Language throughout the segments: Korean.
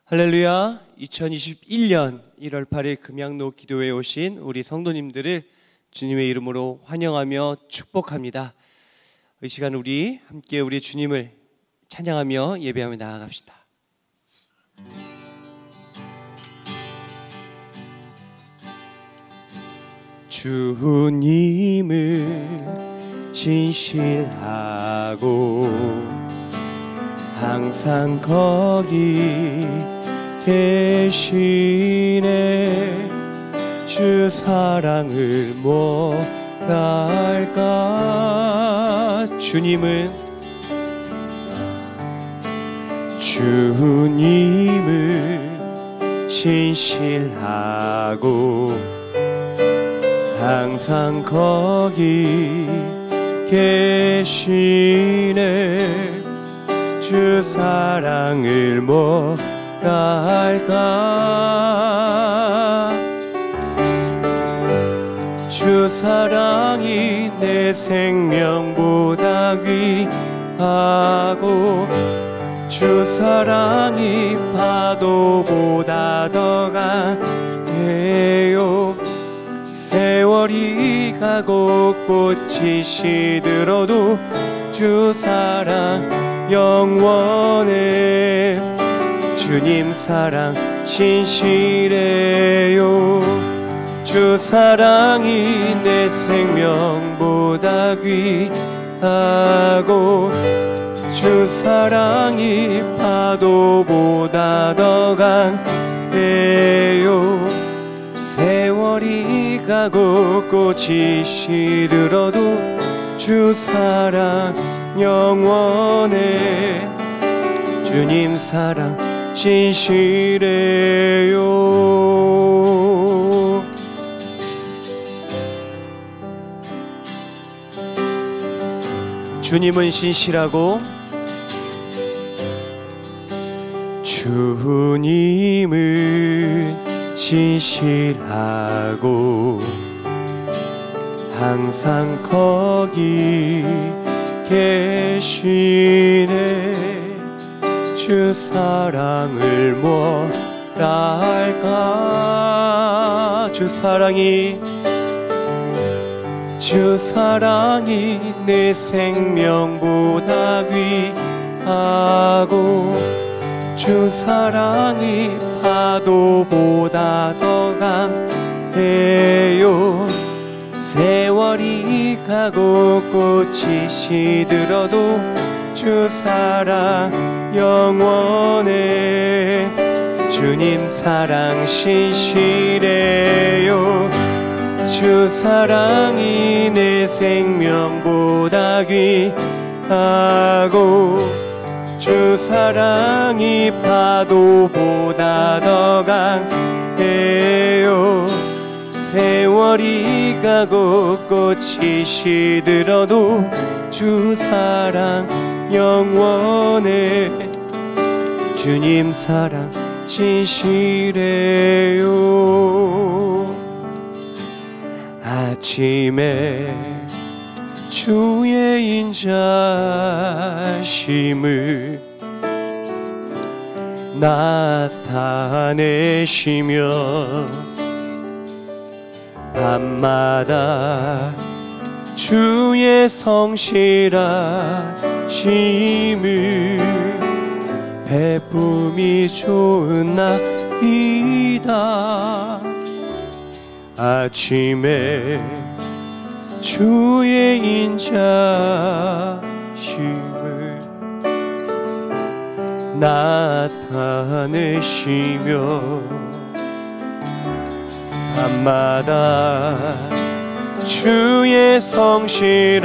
할렐루야. 2021년 1월 8일 금양로 기도회에 오신 우리 성도님들을 주님의 이름으로 환영하며 축복합니다. 이 시간 우리 함께 우리 주님을 찬양하며 예배하며 나아갑시다. 주님을 신실하고 항상 거기 계시네. 주 사랑을 뭐랄까. 주님을 신실하고 항상 거기 계시네. 주 사랑을 뭐랄까. 주 사랑이 내 생명보다 귀하고 주 사랑이 파도보다 더 강해요. 세월이 가고 꽃이 시들어도 주 사랑 영원해. 주님 사랑 신실해요. 주 사랑이 내 생명보다 귀하고 주 사랑이 파도보다 더 강해요. 세월이 가고 꽃이 시들어도 주 사랑 영원해. 주님 사랑 신실해요. 주님은 신실하고 주님은 신실하고 항상 거기 계시네. 주 사랑을 뭐랄까. 주 사랑이 내 생명보다 귀하고 주 사랑이 파도보다 더 강해요. 세월이 가고 꽃이 시들어도 주 사랑 영원해. 주님 사랑 신실해요. 주 사랑이 내 생명보다 귀하고 주 사랑이 파도보다 더 강해요. 세월이 가고 꽃이 시들어도 주 사랑 영원해. 주님 사랑 신실해요. 아침에 주의 인자심을 나타내시며 밤마다 주의 성실하심을 베품이 좋은 나이다. 아침에 주의 인자심을 나타내시며 밤마다 주의 성실하심을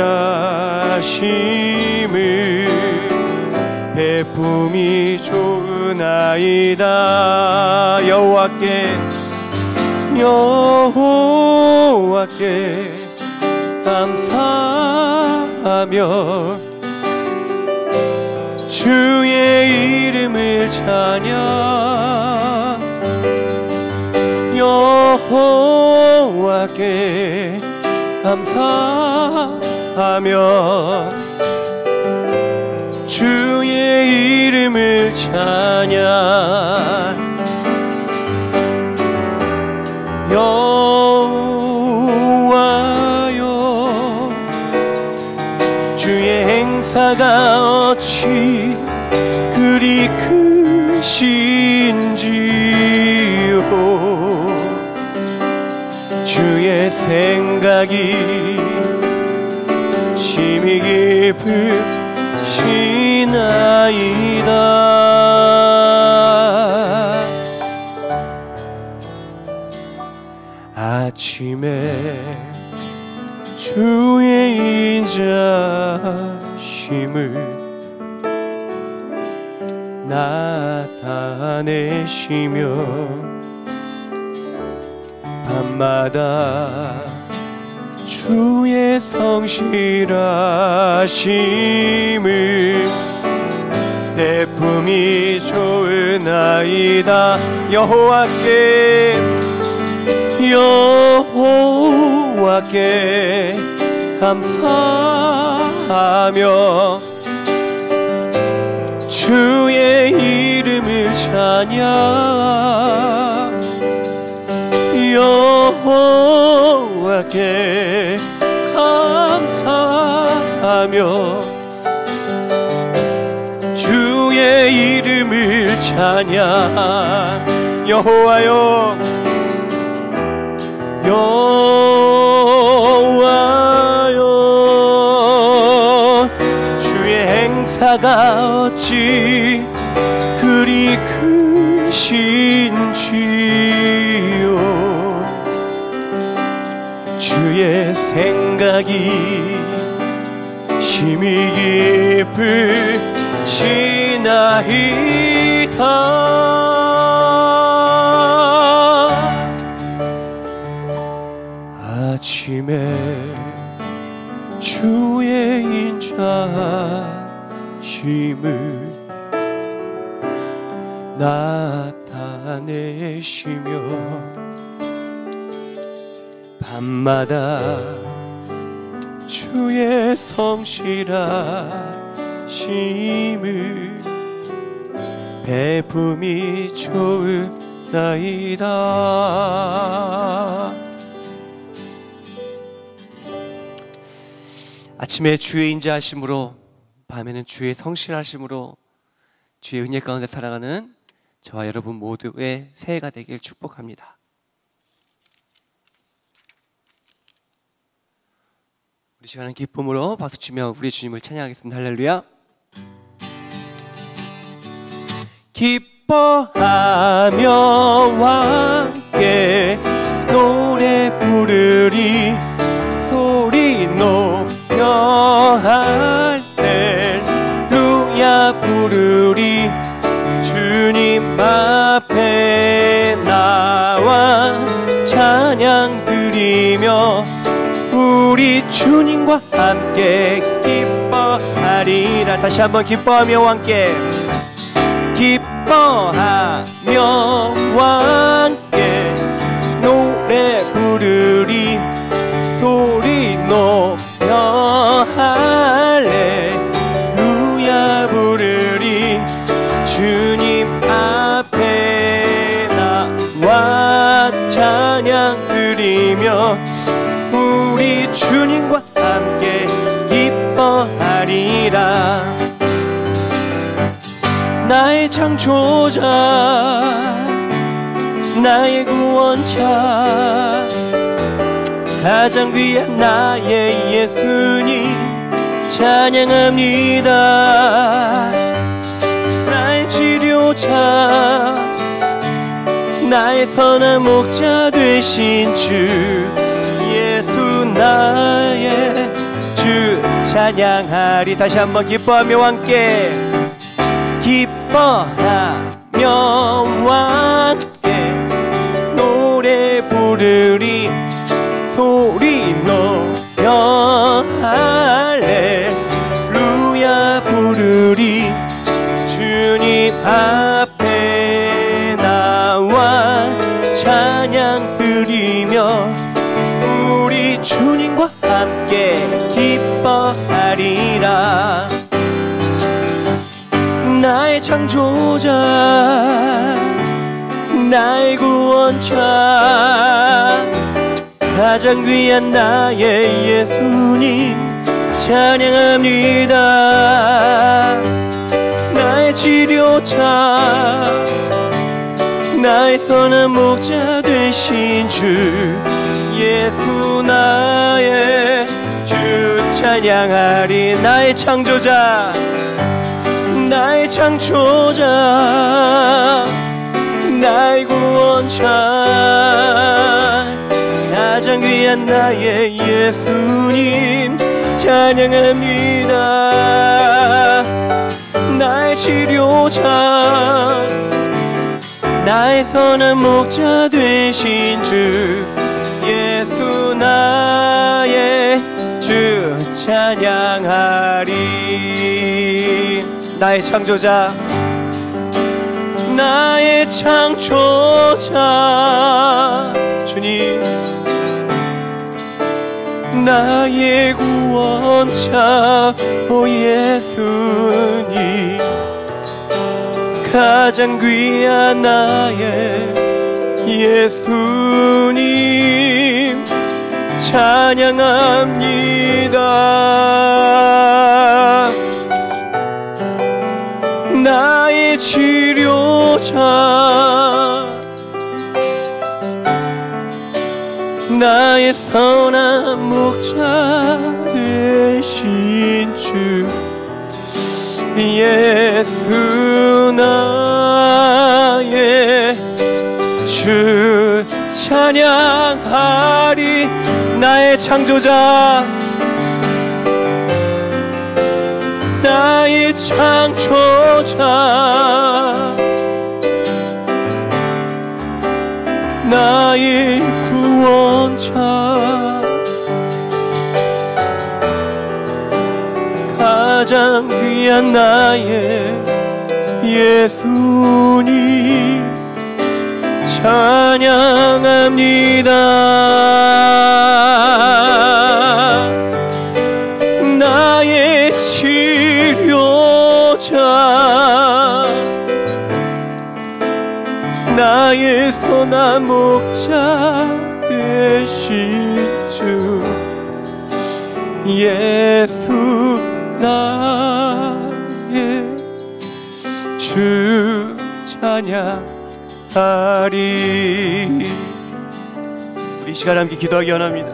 베품이 좋은 아이다. 여호와께 감사하며 주의 이름을 찬양. 여호와께 감사하며 주의 이름을 찬양. 주의 생각이 심히 깊으시나이다. 아침에 주의 인자심을 나타내시며 밤마다 주의 성실하심을 대품이 좋으나이다. 여호와께 감사하며 주의 이름을 찬양. 여호와께 감사하며 주의 이름을 찬양. 여호와여 주의 행사가 어찌 그리 크신지요. 주의 생각이 심히 깊으시나이다. 아침에 주의 인자심을 나타내시며 밤마다 주의 성실하심을 배품이 좋으나이다. 아침에 주의 인자하심으로, 밤에는 주의 성실하심으로 주의 은혜 가운데 살아가는 저와 여러분 모두의 새해가 되길 축복합니다. 우리 시간은 기쁨으로 박수치며 우리 주님을 찬양하겠습니다. 할렐루야. 기뻐하며 함께 노래 부르리. 소리 높여 할렐루야 부르리. 주님 앞에 나와 찬양 드리며 우리 주님과 함께 기뻐하리라. 다시 한번 기뻐하며 함께, 기뻐하며 함께 노래 부르리. 소리 높여 할렐루야 부르리. 주님 앞에 나와 찬양 드리며 우리 주님과 함께 기뻐하리라. 나의 창조자, 나의 구원자, 가장 귀한 나의 예수님 찬양합니다. 나의 치료자, 나의 선한 목자 되신 주 예수 나의 주 찬양하리. 다시 한번 기뻐하며 함께, 기뻐하며 함께 노래 부르리. 소리 높여 할렐루야 부르리. 주님 앞에 나와 찬양 드리며 우리 주님과 함께 기뻐하리라. 나의 창조자, 나의 구원자, 가장 귀한 나의 예수님 찬양합니다. 나의 치료자, 나의 선한 목자 되신 주 예수 나의 주 찬양하리. 나의 창조자 나의 창조자 나의 구원자 가장 귀한 나의 예수님 찬양합니다. 나의 치료자 나의 선한 목자 되신 주 예수 나의 주 찬양하리. 나의 창조자 나의 창조자 주님 나의 구원자 오 예수님 가장 귀한 나의 예수님 찬양합니다. 나의 치료자 나의 선한 목자 되신 주 예수 나의 주 찬양하리. 나의 창조자 나의 창조자 나의 구원자 가장 귀한 나의 예수님 찬양합니다. 나의 치료자 나의 선한 목자 되신 주 예수 나의 주 찬양하리. 우리 이 시간 함께 기도하기 원합니다.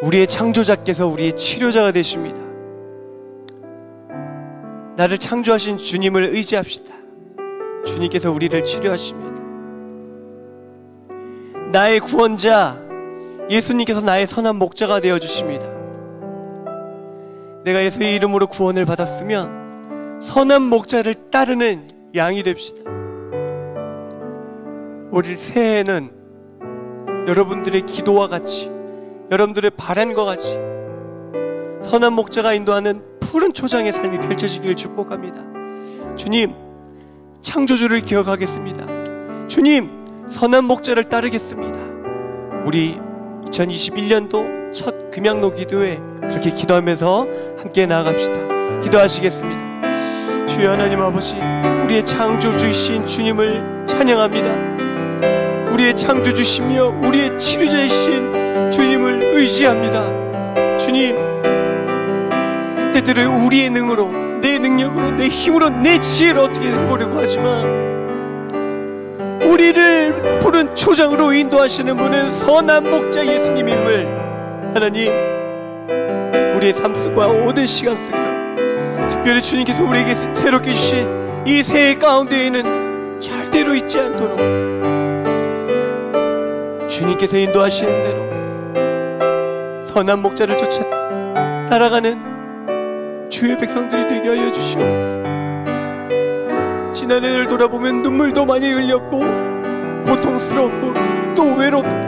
우리의 창조자께서 우리의 치료자가 되십니다. 나를 창조하신 주님을 의지합시다. 주님께서 우리를 치료하십니다. 나의 구원자 예수님께서 나의 선한 목자가 되어주십니다. 내가 예수의 이름으로 구원을 받았으면 선한 목자를 따르는 양이 됩시다. 올 새해에는 여러분들의 기도와 같이 여러분들의 바람과 같이 선한 목자가 인도하는 푸른 초장의 삶이 펼쳐지기를 축복합니다. 주님, 창조주를 기억하겠습니다. 주님, 선한 목자를 따르겠습니다. 우리 2021년도 첫 금양로 기도회 그렇게 기도하면서 함께 나아갑시다. 기도하시겠습니다. 주여 하나님 아버지, 우리의 창조주이신 주님을 찬양합니다. 우리의 창조주시며 우리의 치료자이신 주님을 의지합니다. 주님, 때때로 우리의 능으로, 내 능력으로, 내 힘으로, 내 지혜로 어떻게 해보려고 하지만 우리를 푸른 초장으로 인도하시는 분은 선한 목자 예수님임을 하나님, 우리의 삶 속과 모든 시간 속에서 특별히 주님께서 우리에게 새롭게 주신 이 새해 가운데에는 절대로 잊지 않도록 주님께서 인도하시는 대로 선한 목자를 쫓아 따라가는 주의 백성들이 되게 하여 주시옵소서. 지난해를 돌아보면 눈물도 많이 흘렸고 고통스럽고 또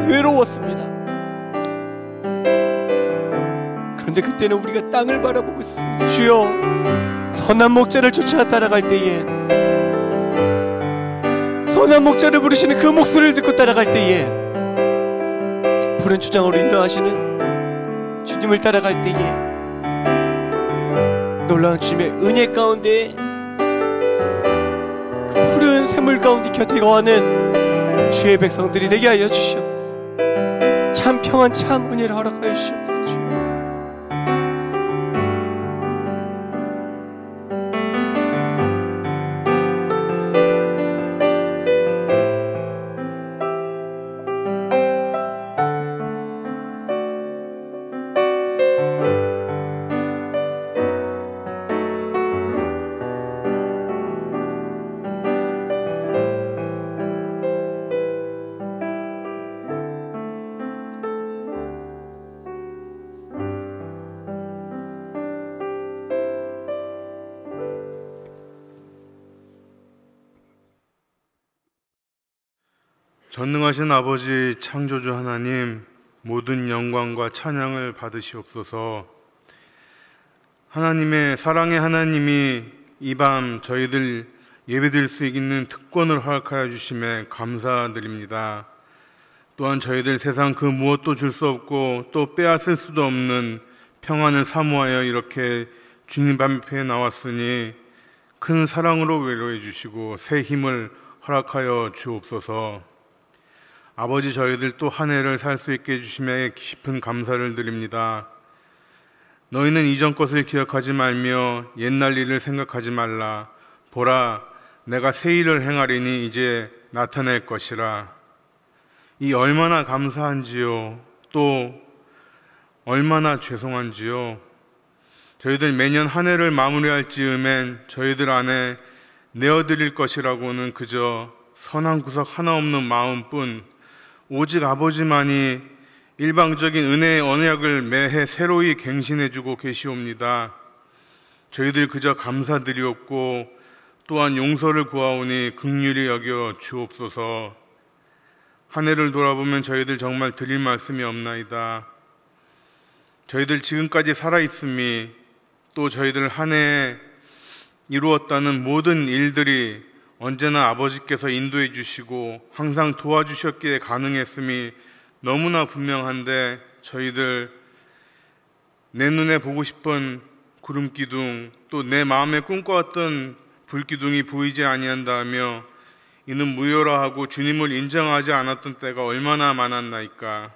외로웠습니다. 그런데 그때는 우리가 땅을 바라보고 있습니다. 주여, 선한 목자를 쫓아 따라갈 때에, 선한 목자를 부르시는 그 목소리를 듣고 따라갈 때에, 푸른 초장으로 인도하시는 주님을 따라갈 때에 놀라운 주님의 은혜 가운데 그 푸른 샘물 가운데 곁에 거하는 주의 백성들이 되게 하여 주시옵소서. 참 평안, 참 은혜를 허락하여 주시옵소서. 전능하신 아버지 창조주 하나님, 모든 영광과 찬양을 받으시옵소서. 하나님의 사랑의 하나님이 이 밤 저희들 예배드릴 수 있는 특권을 허락하여 주심에 감사드립니다. 또한 저희들 세상 그 무엇도 줄 수 없고 또 빼앗을 수도 없는 평안을 사모하여 이렇게 주님 앞에 나왔으니 큰 사랑으로 위로해 주시고 새 힘을 허락하여 주옵소서. 아버지, 저희들 또 한 해를 살 수 있게 해주심에 깊은 감사를 드립니다. 너희는 이전 것을 기억하지 말며 옛날 일을 생각하지 말라. 보라, 내가 새 일을 행하리니 이제 나타낼 것이라. 이 얼마나 감사한지요, 또 얼마나 죄송한지요. 저희들 매년 한 해를 마무리할 즈음엔 저희들 안에 내어드릴 것이라고는 그저 선한 구석 하나 없는 마음뿐, 오직 아버지만이 일방적인 은혜의 언약을 매해 새로이 갱신해주고 계시옵니다. 저희들 그저 감사드리옵고 또한 용서를 구하오니 긍휼히 여겨 주옵소서. 한 해를 돌아보면 저희들 정말 드릴 말씀이 없나이다. 저희들 지금까지 살아있음이, 또 저희들 한 해에 이루었다는 모든 일들이 언제나 아버지께서 인도해 주시고 항상 도와주셨기에 가능했음이 너무나 분명한데, 저희들 내 눈에 보고 싶은 구름기둥, 또 내 마음에 꿈꿔왔던 불기둥이 보이지 아니한다며 이는 무효라 하고 주님을 인정하지 않았던 때가 얼마나 많았나이까.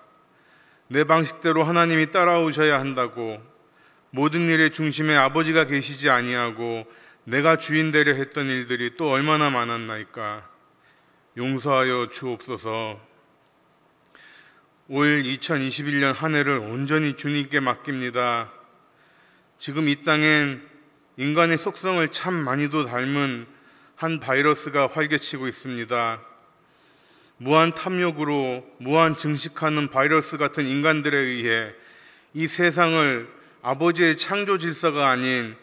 내 방식대로 하나님이 따라오셔야 한다고, 모든 일의 중심에 아버지가 계시지 아니하고 내가 주인 되려 했던 일들이 또 얼마나 많았나이까. 용서하여 주옵소서. 올 2021년 한 해를 온전히 주님께 맡깁니다. 지금 이 땅엔 인간의 속성을 참 많이도 닮은 한 바이러스가 활개치고 있습니다. 무한 탐욕으로 무한 증식하는 바이러스 같은 인간들에 의해 이 세상을 아버지의 창조 질서가 아닌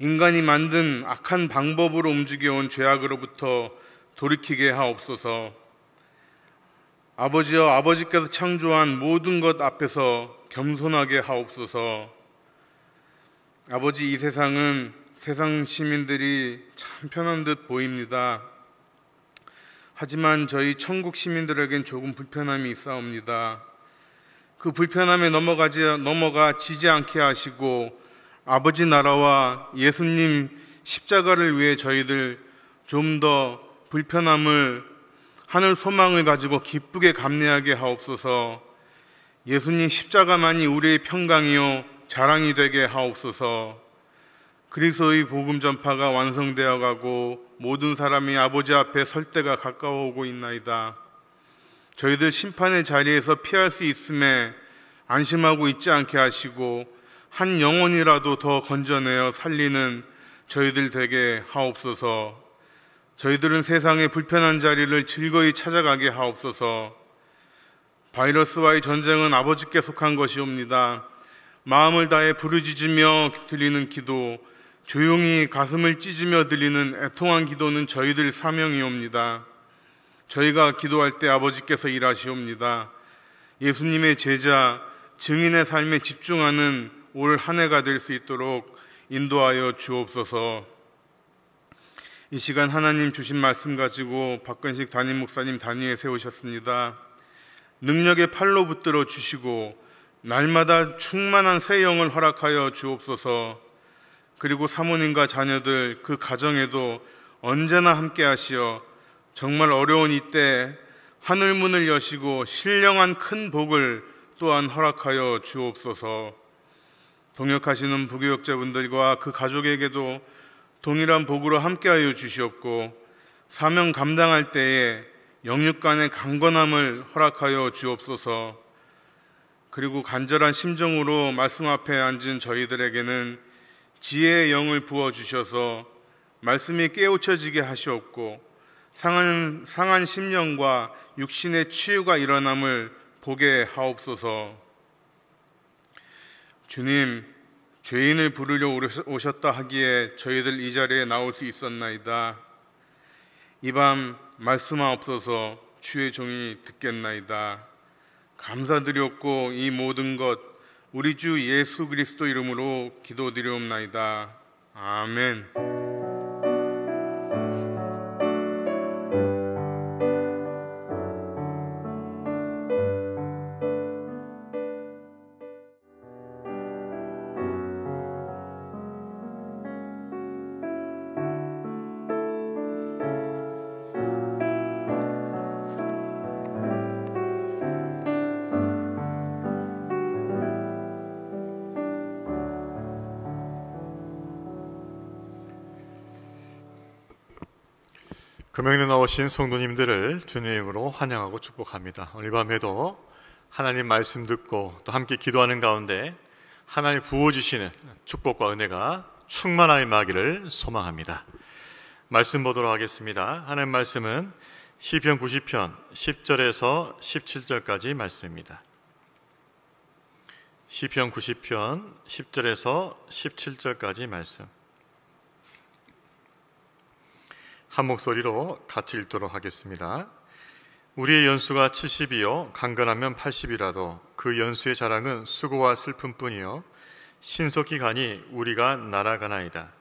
인간이 만든 악한 방법으로 움직여온 죄악으로부터 돌이키게 하옵소서. 아버지여, 아버지께서 창조한 모든 것 앞에서 겸손하게 하옵소서. 아버지, 이 세상은 세상 시민들이 참 편한 듯 보입니다. 하지만 저희 천국 시민들에겐 조금 불편함이 있사옵니다. 그 불편함에 넘어가지지 않게 하시고 아버지 나라와 예수님 십자가를 위해 저희들 좀 더 불편함을, 하늘 소망을 가지고 기쁘게 감내하게 하옵소서. 예수님 십자가만이 우리의 평강이요 자랑이 되게 하옵소서. 그리스도의 복음 전파가 완성되어 가고 모든 사람이 아버지 앞에 설 때가 가까워오고 있나이다. 저희들 심판의 자리에서 피할 수 있음에 안심하고 있지 않게 하시고 한 영혼이라도 더 건져내어 살리는 저희들 되게 하옵소서. 저희들은 세상의 불편한 자리를 즐거이 찾아가게 하옵소서. 바이러스와의 전쟁은 아버지께 속한 것이옵니다. 마음을 다해 부르짖으며 드리는 기도, 조용히 가슴을 찢으며 드리는 애통한 기도는 저희들 사명이옵니다. 저희가 기도할 때 아버지께서 일하시옵니다. 예수님의 제자, 증인의 삶에 집중하는 올 한 해가 될 수 있도록 인도하여 주옵소서. 이 시간 하나님 주신 말씀 가지고 박근식 담임 목사님 단위에 세우셨습니다. 능력의 팔로 붙들어 주시고 날마다 충만한 새 영을 허락하여 주옵소서. 그리고 사모님과 자녀들, 그 가정에도 언제나 함께 하시어 정말 어려운 이때 하늘 문을 여시고 신령한 큰 복을 또한 허락하여 주옵소서. 동역하시는 부교역자분들과 그 가족에게도 동일한 복으로 함께하여 주시옵고 사명 감당할 때에 영육 간의 강건함을 허락하여 주옵소서. 그리고 간절한 심정으로 말씀 앞에 앉은 저희들에게는 지혜의 영을 부어주셔서 말씀이 깨우쳐지게 하시옵고 상한 심령과 육신의 치유가 일어남을 보게 하옵소서. 주님, 죄인을 부르려 오셨다 하기에 저희들 이 자리에 나올 수 있었나이다. 이 밤 말씀하옵소서. 주의 종이 듣겠나이다. 감사드렸고 이 모든 것 우리 주 예수 그리스도 이름으로 기도드리옵나이다. 아멘. 금요일에 나오신 성도님들을 주님으로 환영하고 축복합니다. 오늘 밤에도 하나님 말씀 듣고 또 함께 기도하는 가운데 하나님 부어주시는 축복과 은혜가 충만하게 임하기를 소망합니다. 말씀 보도록 하겠습니다. 하나님 말씀은 시편 90편 10절에서 17절까지 말씀입니다. 시편 90편 10절에서 17절까지 말씀, 한 목소리로 같이 읽도록 하겠습니다. 우리의 연수가 70이요 강건하면 80이라도 그 연수의 자랑은 수고와 슬픔뿐이요 신속히 가니 우리가 날아가나이다.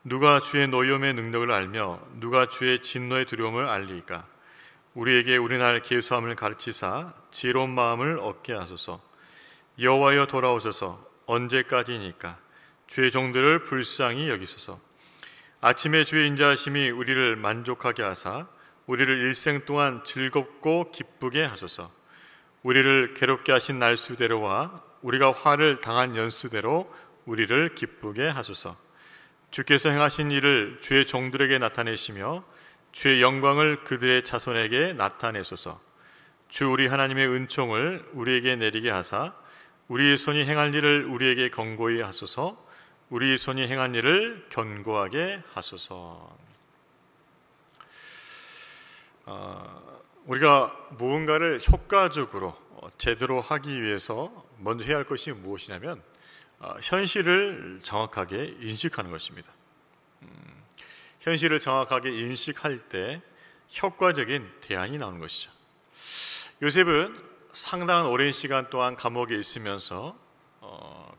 누가 주의 노여움의 능력을 알며 누가 주의 진노의 두려움을 알리이까. 우리에게 우리날 계수함을 가르치사 지혜로운 마음을 얻게 하소서. 여호와여 돌아오소서. 언제까지니까. 주의 종들을 불쌍히 여기소서. 아침에 주의 인자하심이 우리를 만족하게 하사 우리를 일생 동안 즐겁고 기쁘게 하소서. 우리를 괴롭게 하신 날수대로와 우리가 화를 당한 연수대로 우리를 기쁘게 하소서. 주께서 행하신 일을 주의 종들에게 나타내시며 주의 영광을 그들의 자손에게 나타내소서. 주 우리 하나님의 은총을 우리에게 내리게 하사 우리의 손이 행할 일을 우리에게 경고히 하소서. 우리 손이 행한 일을 견고하게 하소서. 우리가 무언가를 효과적으로 제대로 하기 위해서 먼저 해야 할 것이 무엇이냐면 현실을 정확하게 인식하는 것입니다. 현실을 정확하게 인식할 때 효과적인 대안이 나오는 것이죠. 요셉은 상당한 오랜 시간 동안 감옥에 있으면서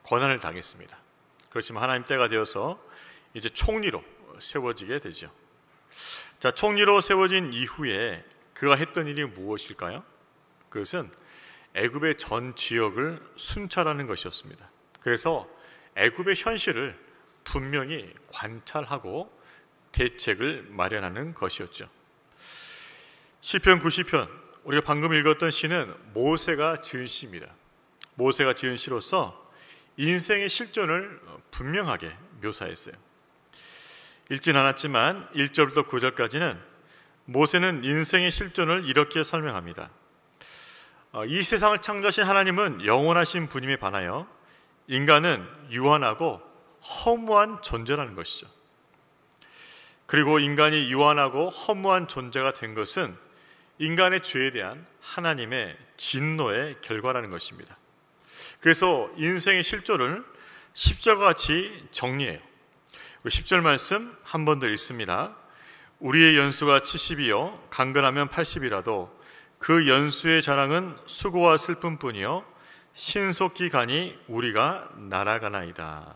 고난을 당했습니다. 그렇지만 하나님 때가 되어서 이제 총리로 세워지게 되죠. 자, 총리로 세워진 이후에 그가 했던 일이 무엇일까요? 그것은 애굽의 전 지역을 순찰하는 것이었습니다. 그래서 애굽의 현실을 분명히 관찰하고 대책을 마련하는 것이었죠. 시편 90편, 우리가 방금 읽었던 시는 모세가 지은 시입니다. 모세가 지은 시로서 인생의 실존을 분명하게 묘사했어요. 읽진 않았지만 1절부터 9절까지는 모세는 인생의 실존을 이렇게 설명합니다. 이 세상을 창조하신 하나님은 영원하신 분임에 반하여 인간은 유한하고 허무한 존재라는 것이죠. 그리고 인간이 유한하고 허무한 존재가 된 것은 인간의 죄에 대한 하나님의 진노의 결과라는 것입니다. 그래서 인생의 실존을 10절과 같이 정리해요. 10절 말씀 한 번 더 읽습니다. 우리의 연수가 70이요 강건하면 80이라도 그 연수의 자랑은 수고와 슬픔뿐이요 신속히 가니 우리가 날아가나이다.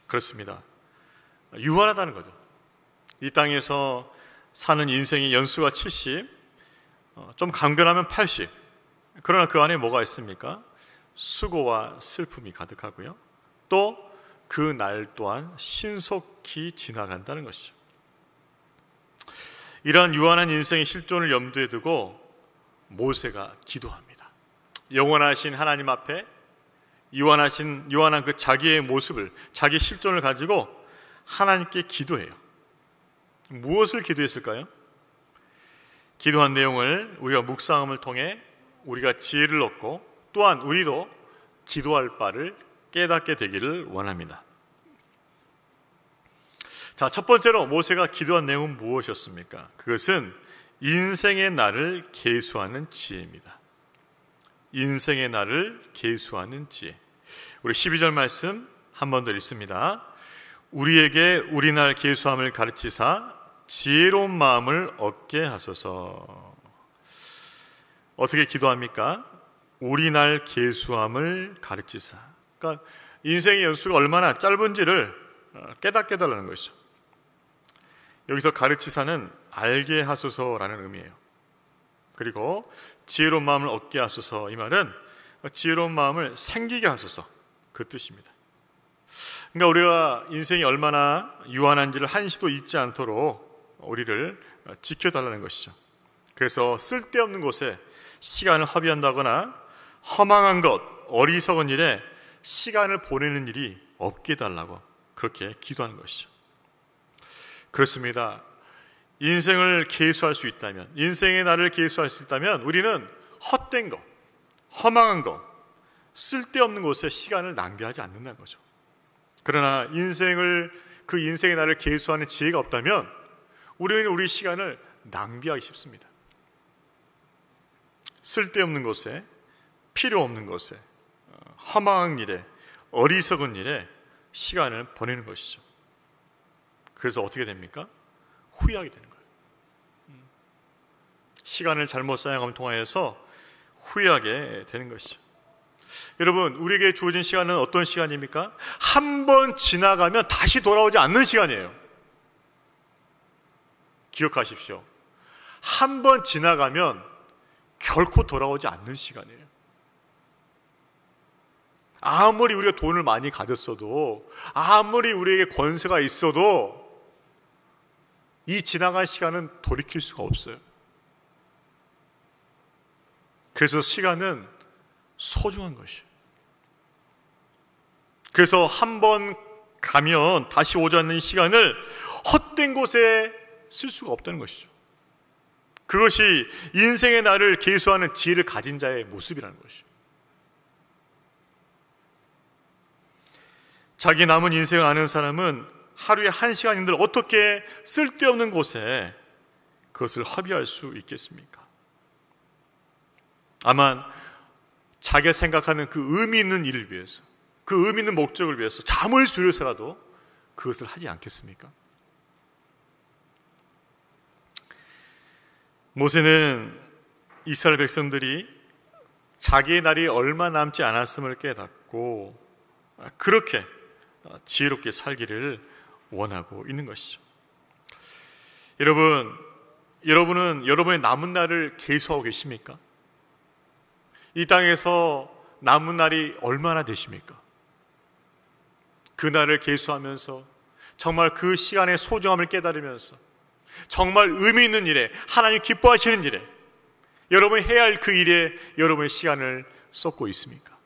그렇습니다. 유한하다는 거죠. 이 땅에서 사는 인생의 연수가 70, 좀 강건하면 80. 그러나 그 안에 뭐가 있습니까? 수고와 슬픔이 가득하고요. 또 그 날 또한 신속히 지나간다는 것이죠. 이러한 유한한 인생의 실존을 염두에 두고 모세가 기도합니다. 영원하신 하나님 앞에 유한한 그 자기의 모습을, 자기 실존을 가지고 하나님께 기도해요. 무엇을 기도했을까요? 기도한 내용을 우리가 묵상함을 통해 우리가 지혜를 얻고 또한 우리도 기도할 바를 깨닫게 되기를 원합니다. 자, 첫 번째로 모세가 기도한 내용은 무엇이었습니까? 그것은 인생의 날을 계수하는 지혜입니다. 인생의 날을 계수하는 지혜. 우리 12절 말씀 한 번 더 읽습니다. 우리에게 우리 날 계수함을 가르치사 지혜로운 마음을 얻게 하소서. 어떻게 기도합니까? 우리 날 계수함을 가르치사. 그러니까 인생의 연수가 얼마나 짧은지를 깨닫게 해달라는 것이죠. 여기서 가르치사는 알게 하소서라는 의미예요. 그리고 지혜로운 마음을 얻게 하소서, 이 말은 지혜로운 마음을 생기게 하소서, 그 뜻입니다. 그러니까 우리가 인생이 얼마나 유한한지를 한시도 잊지 않도록 우리를 지켜달라는 것이죠. 그래서 쓸데없는 곳에 시간을 허비한다거나 허망한 것, 어리석은 일에 시간을 보내는 일이 없게 해달라고 그렇게 기도하는 것이죠. 그렇습니다. 인생을 계수할 수 있다면, 인생의 날을 계수할 수 있다면 우리는 헛된 것, 허망한 것, 쓸데없는 곳에 시간을 낭비하지 않는다는 거죠. 그러나 그 인생의 날을 계수하는 지혜가 없다면 우리는 우리 시간을 낭비하기 쉽습니다. 쓸데없는 곳에, 필요 없는 곳에, 허망한 일에, 어리석은 일에 시간을 보내는 것이죠. 그래서 어떻게 됩니까? 후회하게 되는 거예요. 시간을 잘못 사용함을 통하여서 후회하게 되는 것이죠. 여러분, 우리에게 주어진 시간은 어떤 시간입니까? 한 번 지나가면 다시 돌아오지 않는 시간이에요. 기억하십시오. 한 번 지나가면 결코 돌아오지 않는 시간이에요. 아무리 우리가 돈을 많이 가졌어도, 아무리 우리에게 권세가 있어도 이 지나간 시간은 돌이킬 수가 없어요. 그래서 시간은 소중한 것이에요. 그래서 한 번 가면 다시 오지 않는 시간을 헛된 곳에 쓸 수가 없다는 것이죠. 그것이 인생의 날을 계수하는 지혜를 가진 자의 모습이라는 것이죠. 자기 남은 인생을 아는 사람은 하루에 1시간인들 어떻게 쓸데없는 곳에 그것을 허비할 수 있겠습니까? 아마 자기가 생각하는 그 의미 있는 일을 위해서, 그 의미 있는 목적을 위해서 잠을 줄여서라도 그것을 하지 않겠습니까? 모세는 이스라엘 백성들이 자기의 날이 얼마 남지 않았음을 깨닫고 그렇게 지혜롭게 살기를 원하고 있는 것이죠. 여러분은 여러분의 남은 날을 계수하고 계십니까? 이 땅에서 남은 날이 얼마나 되십니까? 그 날을 계수하면서 정말 그 시간의 소중함을 깨달으면서 정말 의미 있는 일에, 하나님 기뻐하시는 일에, 여러분이 해야 할 그 일에 여러분의 시간을 쏟고 있습니까?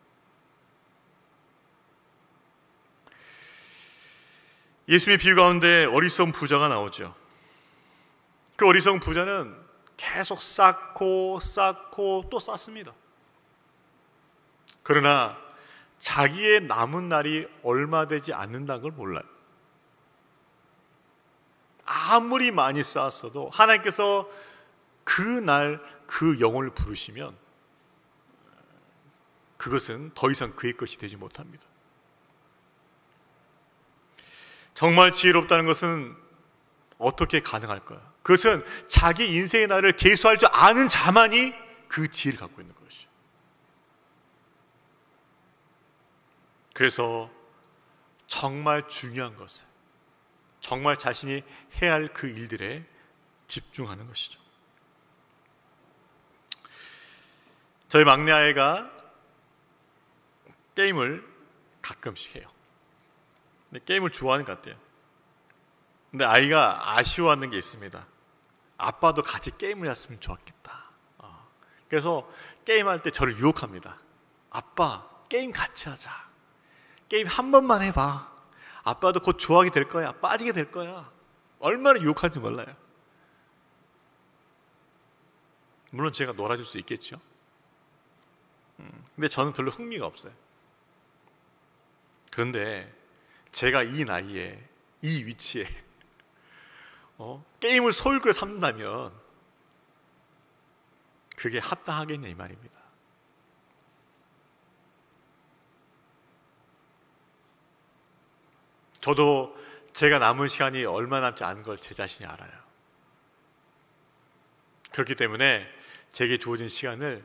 예수님의 비유 가운데 어리석은 부자가 나오죠. 그 어리석은 부자는 계속 쌓고 또 쌓습니다. 그러나 자기의 남은 날이 얼마 되지 않는다는 걸 몰라요. 아무리 많이 쌓았어도 하나님께서 그 날 그 영혼을 부르시면 그것은 더 이상 그의 것이 되지 못합니다. 정말 지혜롭다는 것은 어떻게 가능할까요? 그것은 자기 인생의 날을 계수할 줄 아는 자만이 그 지혜를 갖고 있는 것이죠. 그래서 정말 중요한 것은 정말 자신이 해야 할 그 일들에 집중하는 것이죠. 저희 막내 아이가 게임을 가끔씩 해요. 근데 게임을 좋아하는 것 같아요. 근데 아이가 아쉬워하는 게 있습니다. 아빠도 같이 게임을 했으면 좋았겠다. 그래서 게임할 때 저를 유혹합니다. 아빠, 게임 같이 하자. 게임 한 번만 해봐. 아빠도 곧 좋아하게 될 거야. 빠지게 될 거야. 얼마나 유혹할지 몰라요. 물론 제가 놀아줄 수 있겠죠. 근데 저는 별로 흥미가 없어요. 그런데 제가 이 나이에, 이 위치에 게임을 소유권 삼는다면 그게 합당하겠냐 이 말입니다. 저도 제가 남은 시간이 얼마 남지 않은 걸 제 자신이 알아요. 그렇기 때문에 제게 주어진 시간을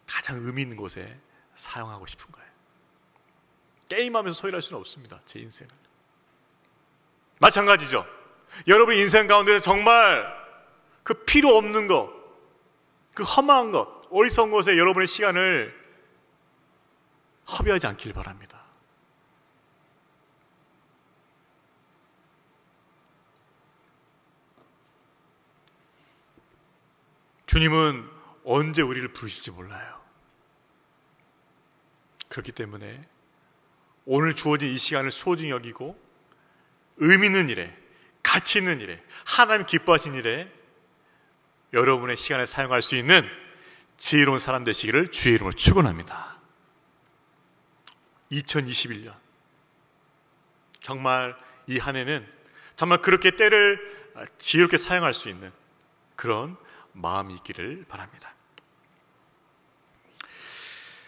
가장 의미 있는 곳에 사용하고 싶은 거예요. 게임하면서 소일할 수는 없습니다. 제 인생을. 마찬가지죠. 여러분 인생 가운데서 정말 그 필요 없는 것, 그 험한 것, 어리석은 것에 여러분의 시간을 허비하지 않길 바랍니다. 주님은 언제 우리를 부르실지 몰라요. 그렇기 때문에 오늘 주어진 이 시간을 소중히 여기고 의미 있는 일에, 가치 있는 일에, 하나님 기뻐하신 일에 여러분의 시간을 사용할 수 있는 지혜로운 사람 되시기를 주의 이름으로 축원합니다. 2021년 정말 이 한 해는 정말 그렇게 때를 지혜롭게 사용할 수 있는 그런 마음이 있기를 바랍니다.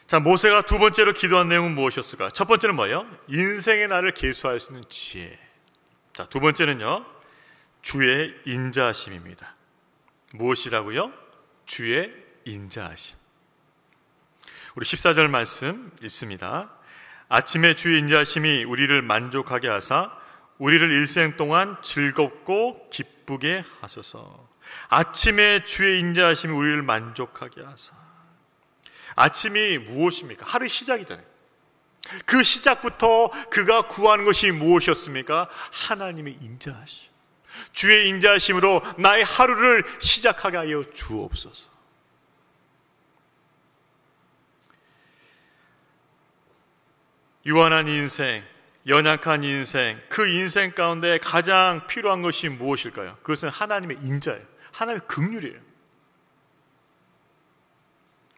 자, 모세가 두 번째로 기도한 내용은 무엇이었을까? 첫 번째는 뭐예요? 인생의 날을 계수할 수 있는 지혜. 자, 두 번째는요, 주의 인자하심입니다. 무엇이라고요? 주의 인자하심. 우리 14절 말씀 읽습니다. 아침에 주의 인자하심이 우리를 만족하게 하사 우리를 일생 동안 즐겁고 기쁘게 하소서. 아침에 주의 인자하심이 우리를 만족하게 하사. 아침이 무엇입니까? 하루 시작이잖아요. 그 시작부터 그가 구하는 것이 무엇이었습니까? 하나님의 인자하심. 주의 인자하심으로 나의 하루를 시작하게 하여 주옵소서. 유한한 인생, 연약한 인생, 그 인생 가운데 가장 필요한 것이 무엇일까요? 그것은 하나님의 인자예요. 하나님의 긍휼이에요.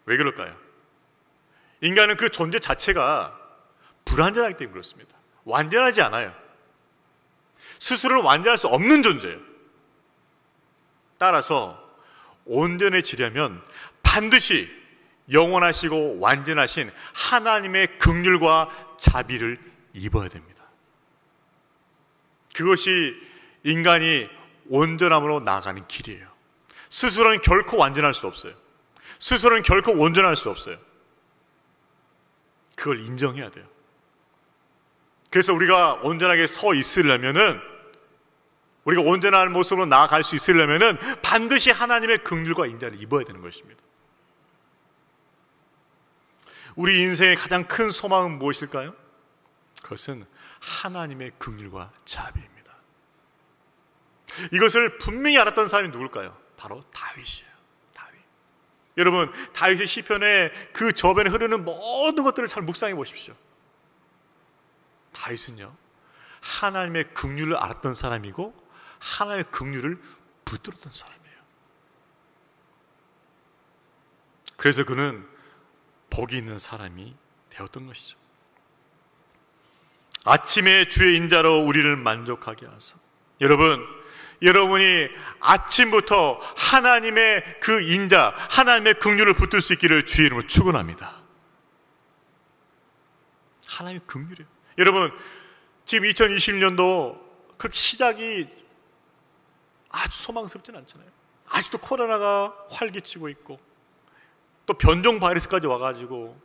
왜 그럴까요? 인간은 그 존재 자체가 불완전하기 때문에 그렇습니다. 완전하지 않아요. 스스로를 완전할 수 없는 존재예요. 따라서 온전해지려면 반드시 영원하시고 완전하신 하나님의 긍휼과 자비를 입어야 됩니다. 그것이 인간이 온전함으로 나아가는 길이에요. 스스로는 결코 완전할 수 없어요. 스스로는 결코 온전할 수 없어요. 그걸 인정해야 돼요. 그래서 우리가 온전하게 서 있으려면은, 우리가 온전한 모습으로 나아갈 수 있으려면은 반드시 하나님의 긍휼과 인자를 입어야 되는 것입니다. 우리 인생의 가장 큰 소망은 무엇일까요? 그것은 하나님의 긍휼과 자비입니다. 이것을 분명히 알았던 사람이 누굴까요? 바로 다윗이에요. 다윗. 여러분, 다윗의 시편에 그 저변에 흐르는 모든 것들을 잘 묵상해 보십시오. 다윗은요, 하나님의 긍휼을 알았던 사람이고 하나님의 긍휼을 붙들었던 사람이에요. 그래서 그는 복이 있는 사람이 되었던 것이죠. 아침에 주의 인자로 우리를 만족하게 하사. 여러분이 아침부터 하나님의 그 인자, 하나님의 긍휼을 붙들 수 있기를 주의 이름으로 축원합니다. 하나님의 긍휼이에요. 여러분, 지금 2020년도 그렇게 시작이 아주 소망스럽진 않잖아요. 아직도 코로나가 활기치고 있고 또 변종 바이러스까지 와가지고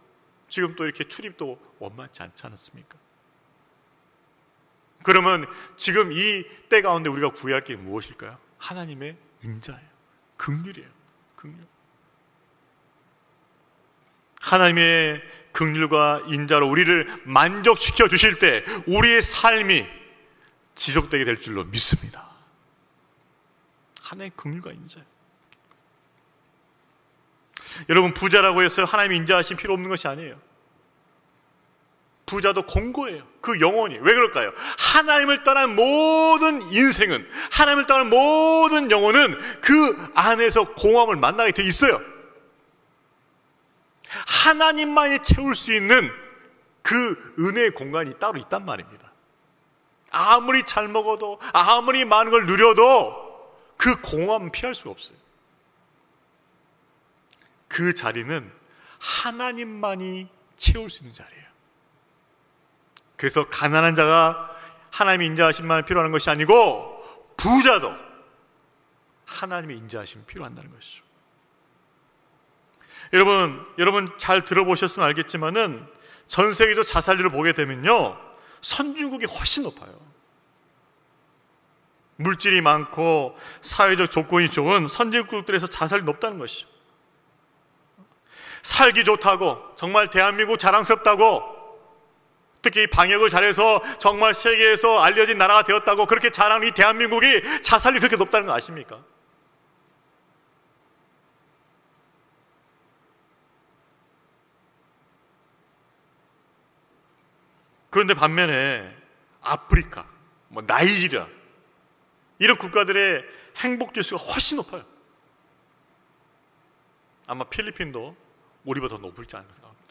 지금 또 이렇게 출입도 원만치 않지 않았습니까? 그러면 지금 이 때 가운데 우리가 구해야 할 게 무엇일까요? 하나님의 인자예요. 긍휼이에요. 긍휼. 하나님의 긍휼과 인자로 우리를 만족시켜 주실 때 우리의 삶이 지속되게 될 줄로 믿습니다. 하나님의 긍휼과 인자예요. 여러분, 부자라고 해서 하나님의 인자하심 필요 없는 것이 아니에요. 부자도 공고해요. 그 영혼이. 왜 그럴까요? 하나님을 떠난 모든 인생은, 하나님을 떠난 모든 영혼은 그 안에서 공허함을 만나게 돼 있어요. 하나님만이 채울 수 있는 그 은혜의 공간이 따로 있단 말입니다. 아무리 잘 먹어도, 아무리 많은 걸 누려도 그 공허함은 피할 수가 없어요. 그 자리는 하나님만이 채울 수 있는 자리예요. 그래서 가난한 자가 하나님의 인자하심만 필요한 것이 아니고 부자도 하나님의 인자하심이 필요한다는 것이죠. 여러분 잘 들어보셨으면 알겠지만은 전 세계도 자살률을 보게 되면요, 선진국이 훨씬 높아요. 물질이 많고 사회적 조건이 좋은 선진국들에서 자살이 높다는 것이죠. 살기 좋다고, 정말 대한민국 자랑스럽다고, 특히 방역을 잘해서 정말 세계에서 알려진 나라가 되었다고 그렇게 자랑하는 이 대한민국이 자살률이 그렇게 높다는 거 아십니까? 그런데 반면에 아프리카, 나이지리아 이런 국가들의 행복 지수가 훨씬 높아요. 아마 필리핀도 우리보다 더 높을지 않을까 생각합니다.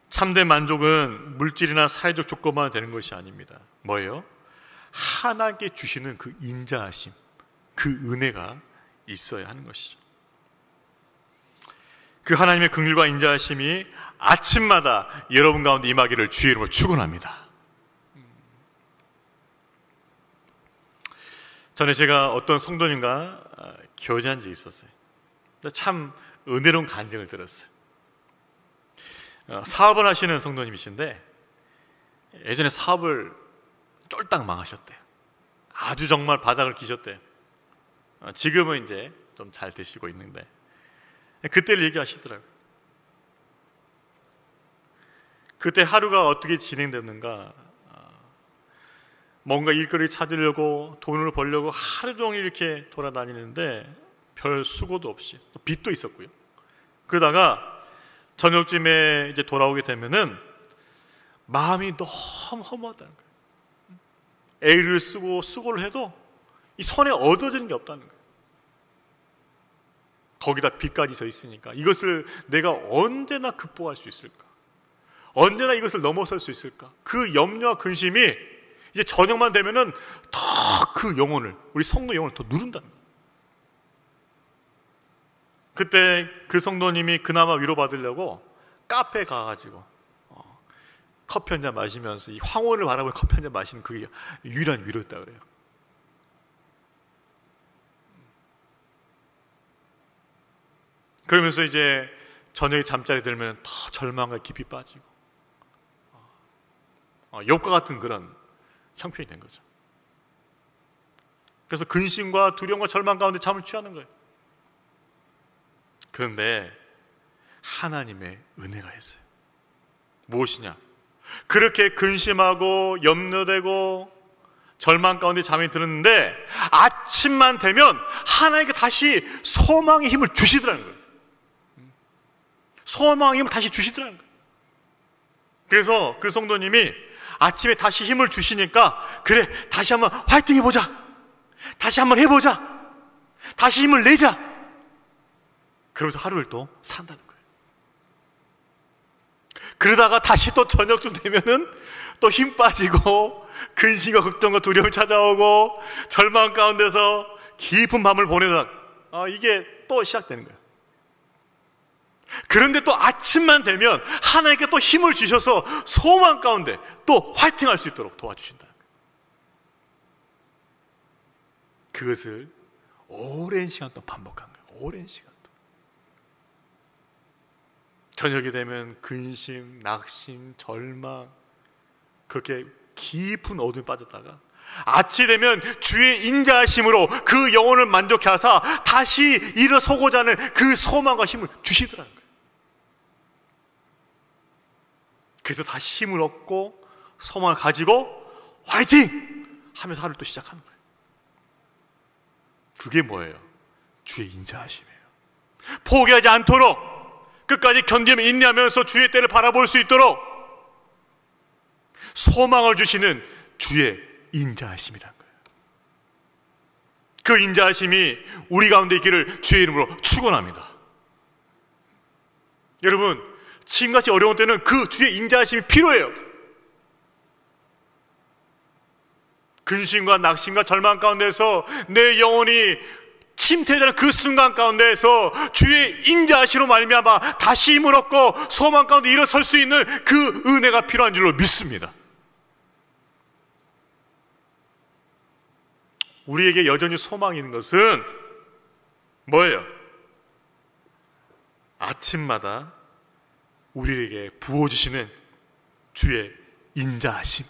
참된 만족은 물질이나 사회적 조건만 되는 것이 아닙니다. 뭐예요? 하나님께 주시는 그 인자하심, 그 은혜가 있어야 하는 것이죠. 그 하나님의 긍휼과 인자하심이 아침마다 여러분 가운데 임하기를 주의 이름으로 축원합니다. 전에 제가 어떤 성도님과 교제한 적이 있었어요. 참 은혜로운 간증을 들었어요. 사업을 하시는 성도님이신데 예전에 사업을 쫄딱 망하셨대요. 아주 정말 바닥을 기셨대요. 지금은 이제 좀 잘 되시고 있는데 그때를 얘기하시더라고요. 그때 하루가 어떻게 진행됐는가, 뭔가 일거리 찾으려고 돈을 벌려고 하루 종일 이렇게 돌아다니는데 별 수고도 없이, 또 빚도 있었고요. 그러다가 저녁쯤에 이제 돌아오게 되면은 마음이 너무 허무하다는 거예요. 애를 쓰고 수고를 해도 이 손에 얻어지는 게 없다는 거예요. 거기다 빚까지 져 있으니까 이것을 내가 언제나 극복할 수 있을까? 언제나 이것을 넘어설 수 있을까? 그 염려와 근심이 이제 저녁만 되면은 더 그 영혼을, 우리 성도 영혼을 더 누른다는 거예요. 그때 그 성도님이 그나마 위로받으려고 카페에 가가지고 커피 한잔 마시면서 이 황혼을 바라보며 커피 한잔 마시는 그게 유일한 위로였다 그래요. 그러면서 이제 저녁에 잠자리 들면 더 절망과 깊이 빠지고 욥과 같은 그런 형편이 된 거죠. 그래서 근심과 두려움과 절망 가운데 잠을 취하는 거예요. 그런데 하나님의 은혜가 있어요. 무엇이냐? 그렇게 근심하고 염려되고 절망 가운데 잠이 들었는데 아침만 되면 하나님께 다시 소망의 힘을 주시더라는 거예요. 소망의 힘을 다시 주시더라는 거예요. 그래서 그 성도님이 아침에 다시 힘을 주시니까, 그래, 다시 한번 화이팅 해보자, 다시 한번 해보자, 다시 힘을 내자, 그러면서 하루를 또 산다는 거예요. 그러다가 다시 또 저녁쯤 되면은 또 힘 빠지고 근심과 걱정과 두려움이 찾아오고 절망 가운데서 깊은 밤을 보내다 이게 또 시작되는 거예요. 그런데 또 아침만 되면 하나님께 또 힘을 주셔서 소망 가운데 또 화이팅할 수 있도록 도와주신다는 거예요. 그것을 오랜 시간 동안 반복한 거예요. 오랜 시간 동안. 저녁이 되면 근심, 낙심, 절망, 그렇게 깊은 어둠에 빠졌다가 아침이 되면 주의 인자하심으로 그 영혼을 만족해 하사 다시 일어서고자 하는 그 소망과 힘을 주시더라는 거예요. 그래서 다시 힘을 얻고 소망을 가지고 화이팅! 하면서 하루를 또 시작하는 거예요. 그게 뭐예요? 주의 인자하심이에요. 포기하지 않도록 끝까지 견디며 인내하면서 주의 때를 바라볼 수 있도록 소망을 주시는 주의 인자하심이라는 거예요. 그 인자하심이 우리 가운데 있기를 주의 이름으로 축원합니다. 여러분, 지금같이 어려운 때는 그 주의 인자하심이 필요해요. 근심과 낙심과 절망 가운데서 내 영혼이 침체되는 그 순간 가운데에서 주의 인자하심으로 말미암아 다시 힘을 얻고 소망 가운데 일어설 수 있는 그 은혜가 필요한 줄로 믿습니다. 우리에게 여전히 소망이 있는 것은 뭐예요? 아침마다 우리에게 부어주시는 주의 인자하심.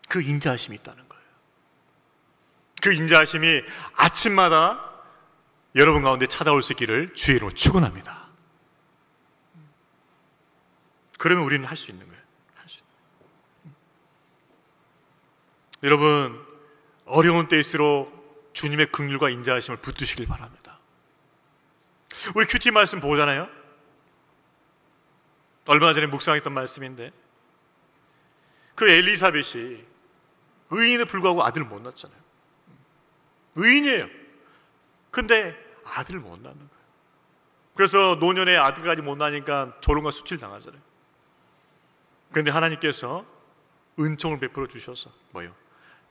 그 인자하심이 있다는 거예요. 그 인자하심이 아침마다 여러분 가운데 찾아올 수 있기를 주의 이름으로 축원합니다. 그러면 우리는 할 수 있는 거예요. 할 수 있는 거예요. 여러분, 어려운 때일수록 주님의 긍휼과 인자하심을 붙드시길 바랍니다. 우리 큐티 말씀 보잖아요. 얼마 전에 묵상했던 말씀인데, 그 엘리사벳이 의인에 불구하고 아들을 못 낳았잖아요. 의인이에요. 근데 아들을 못 낳는 거예요. 그래서 노년에 아들까지 못 낳으니까 조롱과 수치를 당하잖아요. 그런데 하나님께서 은총을 베풀어 주셔서 뭐요?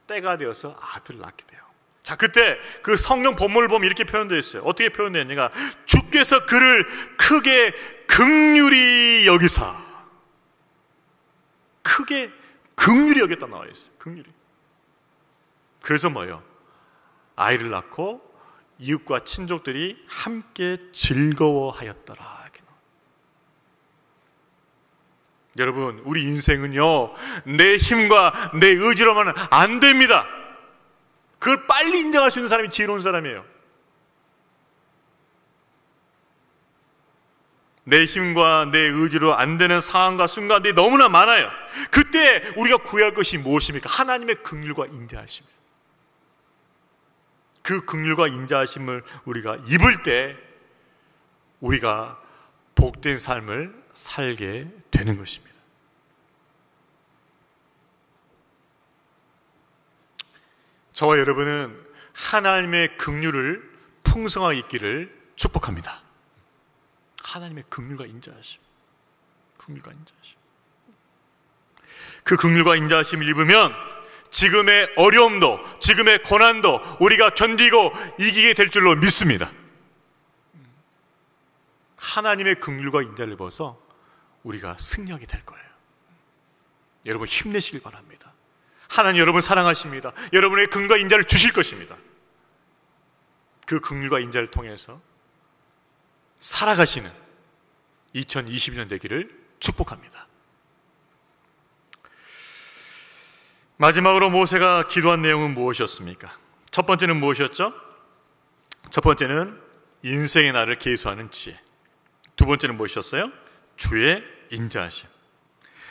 때가 되어서 아들을 낳게 돼요. 자, 그때 그 성경 본문을 보면 이렇게 표현되어 있어요. 어떻게 표현되었냐가, 주께서 그를 크게 긍휼히 여기사, 크게 긍휼히 여겼다 나와 있어요. 긍휼히. 그래서 뭐요? 아이를 낳고 이웃과 친족들이 함께 즐거워하였더라. 여러분, 우리 인생은요, 내 힘과 내 의지로만은 안 됩니다. 그걸 빨리 인정할 수 있는 사람이 지혜로운 사람이에요. 내 힘과 내 의지로 안 되는 상황과 순간들이 너무나 많아요. 그때 우리가 구해야 할 것이 무엇입니까? 하나님의 긍휼과 인자하심. 그 긍휼과 인자하심을 우리가 입을 때 우리가 복된 삶을 살게 되는 것입니다. 저와 여러분은 하나님의 긍휼을 풍성하게 있기를 축복합니다. 하나님의 긍휼과 인자하심. 긍휼과 인자하심. 그 긍휼과 인자하심을 입으면 지금의 어려움도, 지금의 고난도 우리가 견디고 이기게 될 줄로 믿습니다. 하나님의 긍휼과 인자를 입어서 우리가 승리하게 될 거예요. 여러분, 힘내시길 바랍니다. 하나님 여러분 사랑하십니다. 여러분의 긍휼과 인자를 주실 것입니다. 그 긍휼과 인자를 통해서 살아가시는 2022년 되기를 축복합니다. 마지막으로 모세가 기도한 내용은 무엇이었습니까? 첫 번째는 무엇이었죠? 첫 번째는 인생의 날을 계수하는 지혜. 두 번째는 무엇이었어요? 주의 인자하심.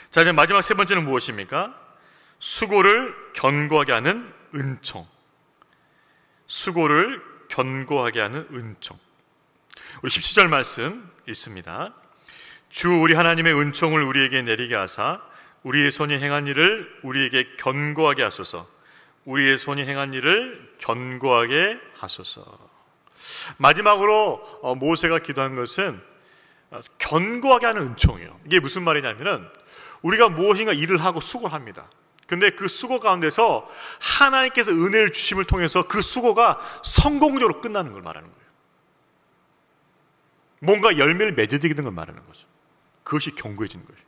자, 이제 마지막 세 번째는 무엇입니까? 수고를 견고하게 하는 은총. 수고를 견고하게 하는 은총. 우리 17절 말씀 읽습니다. 주 우리 하나님의 은총을 우리에게 내리게 하사 우리의 손이 행한 일을 우리에게 견고하게 하소서. 우리의 손이 행한 일을 견고하게 하소서. 마지막으로 모세가 기도한 것은 견고하게 하는 은총이에요. 이게 무슨 말이냐면은 우리가 무엇인가 일을 하고 수고를 합니다. 근데 그 수고 가운데서 하나님께서 은혜를 주심을 통해서 그 수고가 성공적으로 끝나는 걸 말하는 거예요. 뭔가 열매를 맺어지게 된 걸 말하는 거죠. 그것이 견고해지는 거예요.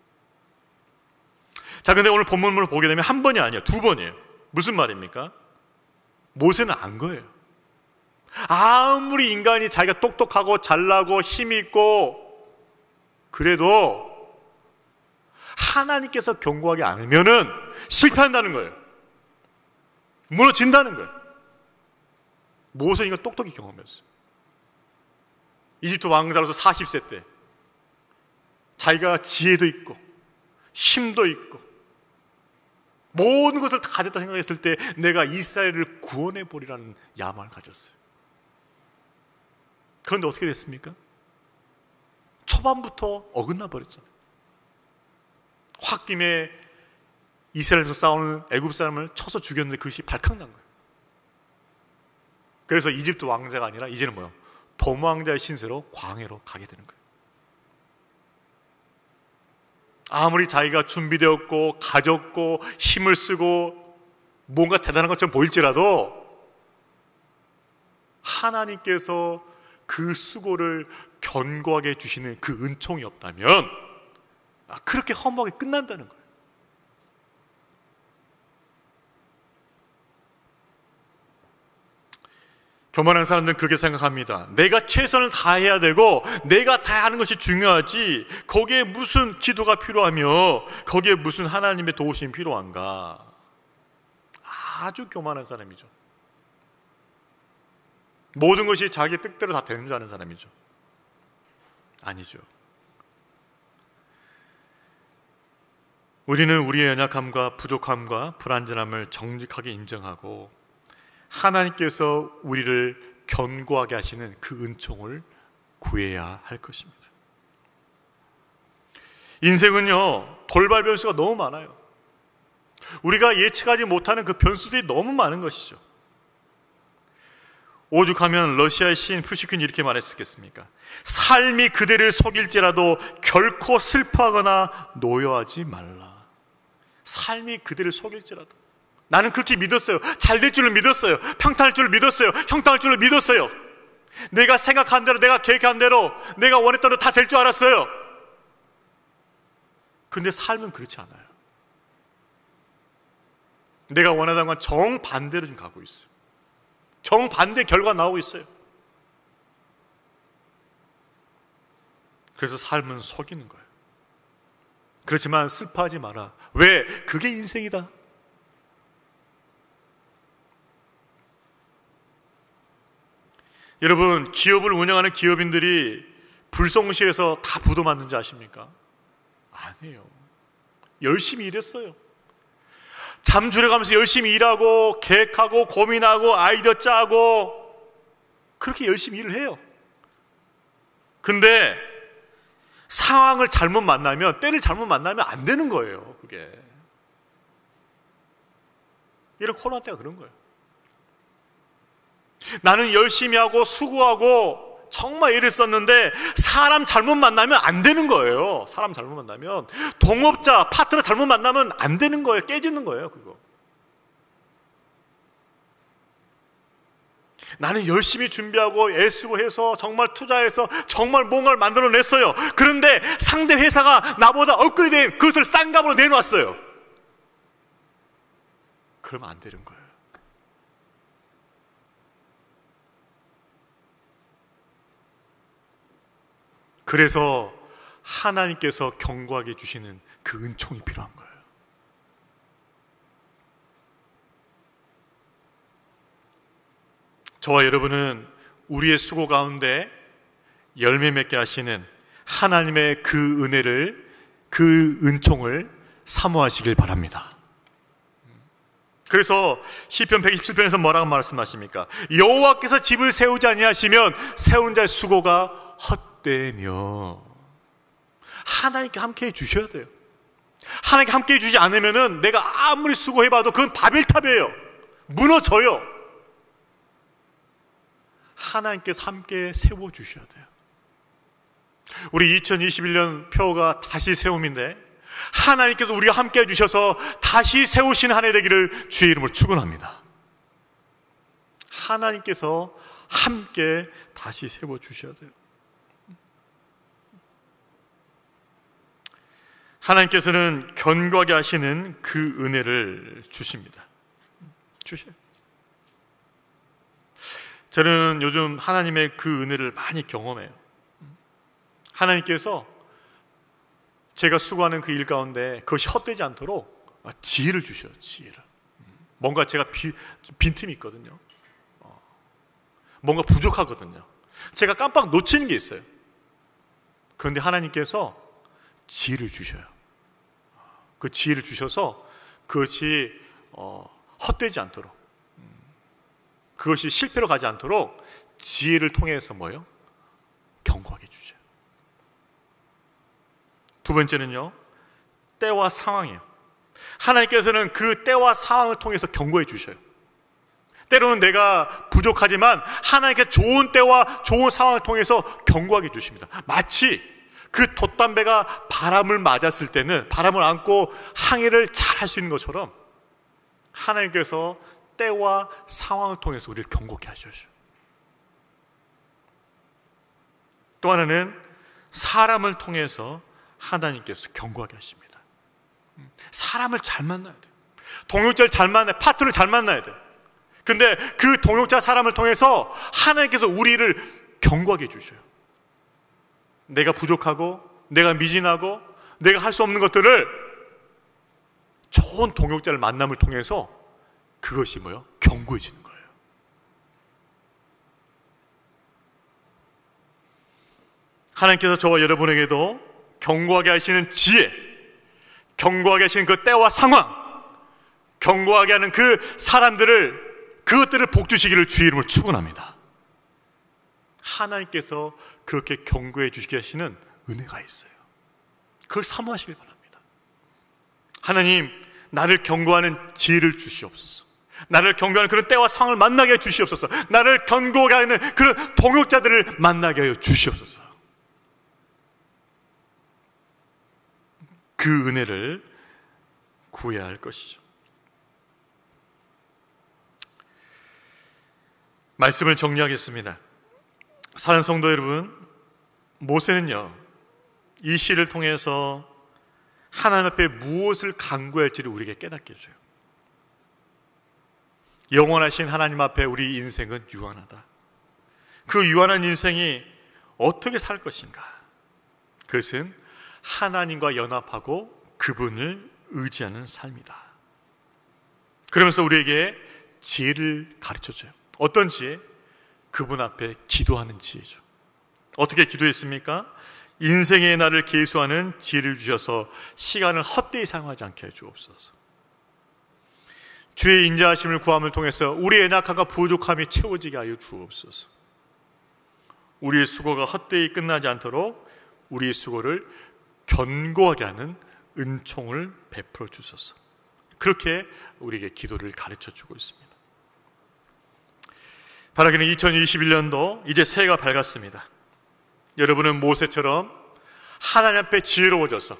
자, 근데 오늘 본문으로 보게 되면 한 번이 아니에요. 두 번이에요. 무슨 말입니까? 모세는 안 거예요. 아무리 인간이 자기가 똑똑하고 잘나고 힘이 있고 그래도 하나님께서 견고하게 안 하면은 실패한다는 거예요. 무너진다는 거예요. 모세는 이거 똑똑히 경험했어요. 이집트 왕자로서 40세 때 자기가 지혜도 있고 힘도 있고 모든 것을 다 가졌다 생각했을 때 내가 이스라엘을 구원해 보리라는 야망을 가졌어요. 그런데 어떻게 됐습니까? 초반부터 어긋나 버렸잖아요. 홧김에 이스라엘에서 싸우는 애굽 사람을 쳐서 죽였는데 그것이 발칵난 거예요. 그래서 이집트 왕자가 아니라 이제는 뭐예요? 도망자의 신세로 광야로 가게 되는 거예요. 아무리 자기가 준비되었고 가졌고 힘을 쓰고 뭔가 대단한 것처럼 보일지라도 하나님께서 그 수고를 견고하게 해주시는 그 은총이 없다면 그렇게 허무하게 끝난다는 거예요. 교만한 사람들은 그렇게 생각합니다. 내가 최선을 다해야 되고 내가 다 하는 것이 중요하지, 거기에 무슨 기도가 필요하며 거기에 무슨 하나님의 도우심이 필요한가. 아주 교만한 사람이죠. 모든 것이 자기 뜻대로 다 되는 줄 아는 사람이죠. 아니죠. 우리는 우리의 연약함과 부족함과 불완전함을 정직하게 인정하고 하나님께서 우리를 견고하게 하시는 그 은총을 구해야 할 것입니다. 인생은요, 돌발 변수가 너무 많아요. 우리가 예측하지 못하는 그 변수들이 너무 많은 것이죠. 오죽하면 러시아의 시인 푸시킨이 이렇게 말했었겠습니까? 삶이 그대를 속일지라도 결코 슬퍼하거나 노여하지 말라. 삶이 그대를 속일지라도. 나는 그렇게 믿었어요. 잘 될 줄을 믿었어요. 평탄할 줄을 믿었어요. 형통할 줄을 믿었어요. 내가 생각한 대로, 내가 계획한 대로, 내가 원했던 대로 다 될 줄 알았어요. 그런데 삶은 그렇지 않아요. 내가 원하던 건 정반대로 지금 가고 있어요. 정반대 결과가 나오고 있어요. 그래서 삶은 속이는 거예요. 그렇지만 슬퍼하지 마라. 왜? 그게 인생이다. 여러분, 기업을 운영하는 기업인들이 불성실해서 다 부도 만든지 아십니까? 아니에요. 열심히 일했어요. 잠 줄여가면서 열심히 일하고 계획하고 고민하고 아이디어 짜고 그렇게 열심히 일을 해요. 근데 상황을 잘못 만나면, 때를 잘못 만나면 안 되는 거예요. 그게 이런 코로나 때가 그런 거예요. 나는 열심히 하고 수고하고 정말 일했었는데 사람 잘못 만나면 안 되는 거예요. 사람 잘못 만나면, 동업자, 파트너 잘못 만나면 안 되는 거예요. 깨지는 거예요. 그거. 나는 열심히 준비하고 애쓰고 해서 정말 투자해서 정말 뭔가를 만들어냈어요. 그런데 상대 회사가 나보다 업그레이드된 그것을 싼 값으로 내놓았어요. 그러면 안 되는 거예요. 그래서 하나님께서 견고하게 주시는 그 은총이 필요한 거예요. 저와 여러분은 우리의 수고 가운데 열매 맺게 하시는 하나님의 그 은혜를, 그 은총을 사모하시길 바랍니다. 그래서 시편 127편에서 뭐라고 말씀하십니까? 여호와께서 집을 세우지 아니하시면 세운 자의 수고가 헛되며. 하나님께 함께 해주셔야 돼요. 하나님께 함께 해주지 않으면 내가 아무리 수고해봐도 그건 바벨탑이에요. 무너져요. 하나님께서 함께 세워주셔야 돼요. 우리 2021년 표가 다시 세움인데 하나님께서 우리와 함께 해주셔서 다시 세우시는 한 해 되기를 주의 이름으로 축원합니다. 하나님께서 함께 다시 세워주셔야 돼요. 하나님께서는 견고하게 하시는 그 은혜를 주십니다. 주셔요. 저는 요즘 하나님의 그 은혜를 많이 경험해요. 하나님께서 제가 수고하는 그 일 가운데 그것이 헛되지 않도록 지혜를 주셔요. 지혜를. 뭔가 제가 빈틈이 있거든요. 뭔가 부족하거든요. 제가 깜빡 놓치는 게 있어요. 그런데 하나님께서 지혜를 주셔요. 그 지혜를 주셔서 그것이 헛되지 않도록, 그것이 실패로 가지 않도록 지혜를 통해서 뭐예요? 견고하게 주셔요. 두 번째는요, 때와 상황이에요. 하나님께서는 그 때와 상황을 통해서 견고해 주셔요. 때로는 내가 부족하지만 하나님께 좋은 때와 좋은 상황을 통해서 견고하게 주십니다. 마치 그 돛담배가 바람을 맞았을 때는, 바람을 안고 항해를 잘 할 수 있는 것처럼 하나님께서 때와 상황을 통해서 우리를 견고케 하셔요. 또 하나는 사람을 통해서 하나님께서 견고하게 하십니다. 사람을 잘 만나야 돼요. 동역자를 잘 만나야 돼요. 파트너를 잘 만나야 돼요. 근데 그 동역자 사람을 통해서 하나님께서 우리를 견고하게 해주셔요. 내가 부족하고 내가 미진하고 내가 할 수 없는 것들을 좋은 동역자를 만남을 통해서 그것이 뭐예요? 견고해지는 거예요. 하나님께서 저와 여러분에게도 견고하게 하시는 지혜, 견고하게 하시는 그 때와 상황, 견고하게 하는 그 사람들을, 그것들을 복주시기를 주의 이름으로 축원합니다. 하나님께서 그렇게 견고해 주시게 하시는 은혜가 있어요. 그걸 사모하시길 바랍니다. 하나님, 나를 견고하는 지혜를 주시옵소서. 나를 견고하는 그런 때와 상황을 만나게 해 주시옵소서. 나를 견고하게 하는 그런 동역자들을 만나게 하여 주시옵소서. 그 은혜를 구해야 할 것이죠. 말씀을 정리하겠습니다. 사랑하는 성도 여러분, 모세는요, 이 시를 통해서 하나님 앞에 무엇을 간구할지를 우리에게 깨닫게 해줘요. 영원하신 하나님 앞에 우리 인생은 유한하다. 그 유한한 인생이 어떻게 살 것인가? 그것은 하나님과 연합하고 그분을 의지하는 삶이다. 그러면서 우리에게 지혜를 가르쳐줘요. 어떤 지혜? 그분 앞에 기도하는 지혜죠. 어떻게 기도했습니까? 인생의 나를 계수하는 지혜를 주셔서 시간을 헛되이 사용하지 않게 해주옵소서. 주의 인자하심을 구함을 통해서 우리의 연약함과 부족함이 채워지게 하여 주옵소서. 우리의 수고가 헛되이 끝나지 않도록 우리의 수고를 견고하게 하는 은총을 베풀어 주소서. 그렇게 우리에게 기도를 가르쳐 주고 있습니다. 바라기는 2021년도 이제 새해가 밝았습니다. 여러분은 모세처럼 하나님 앞에 지혜로워져서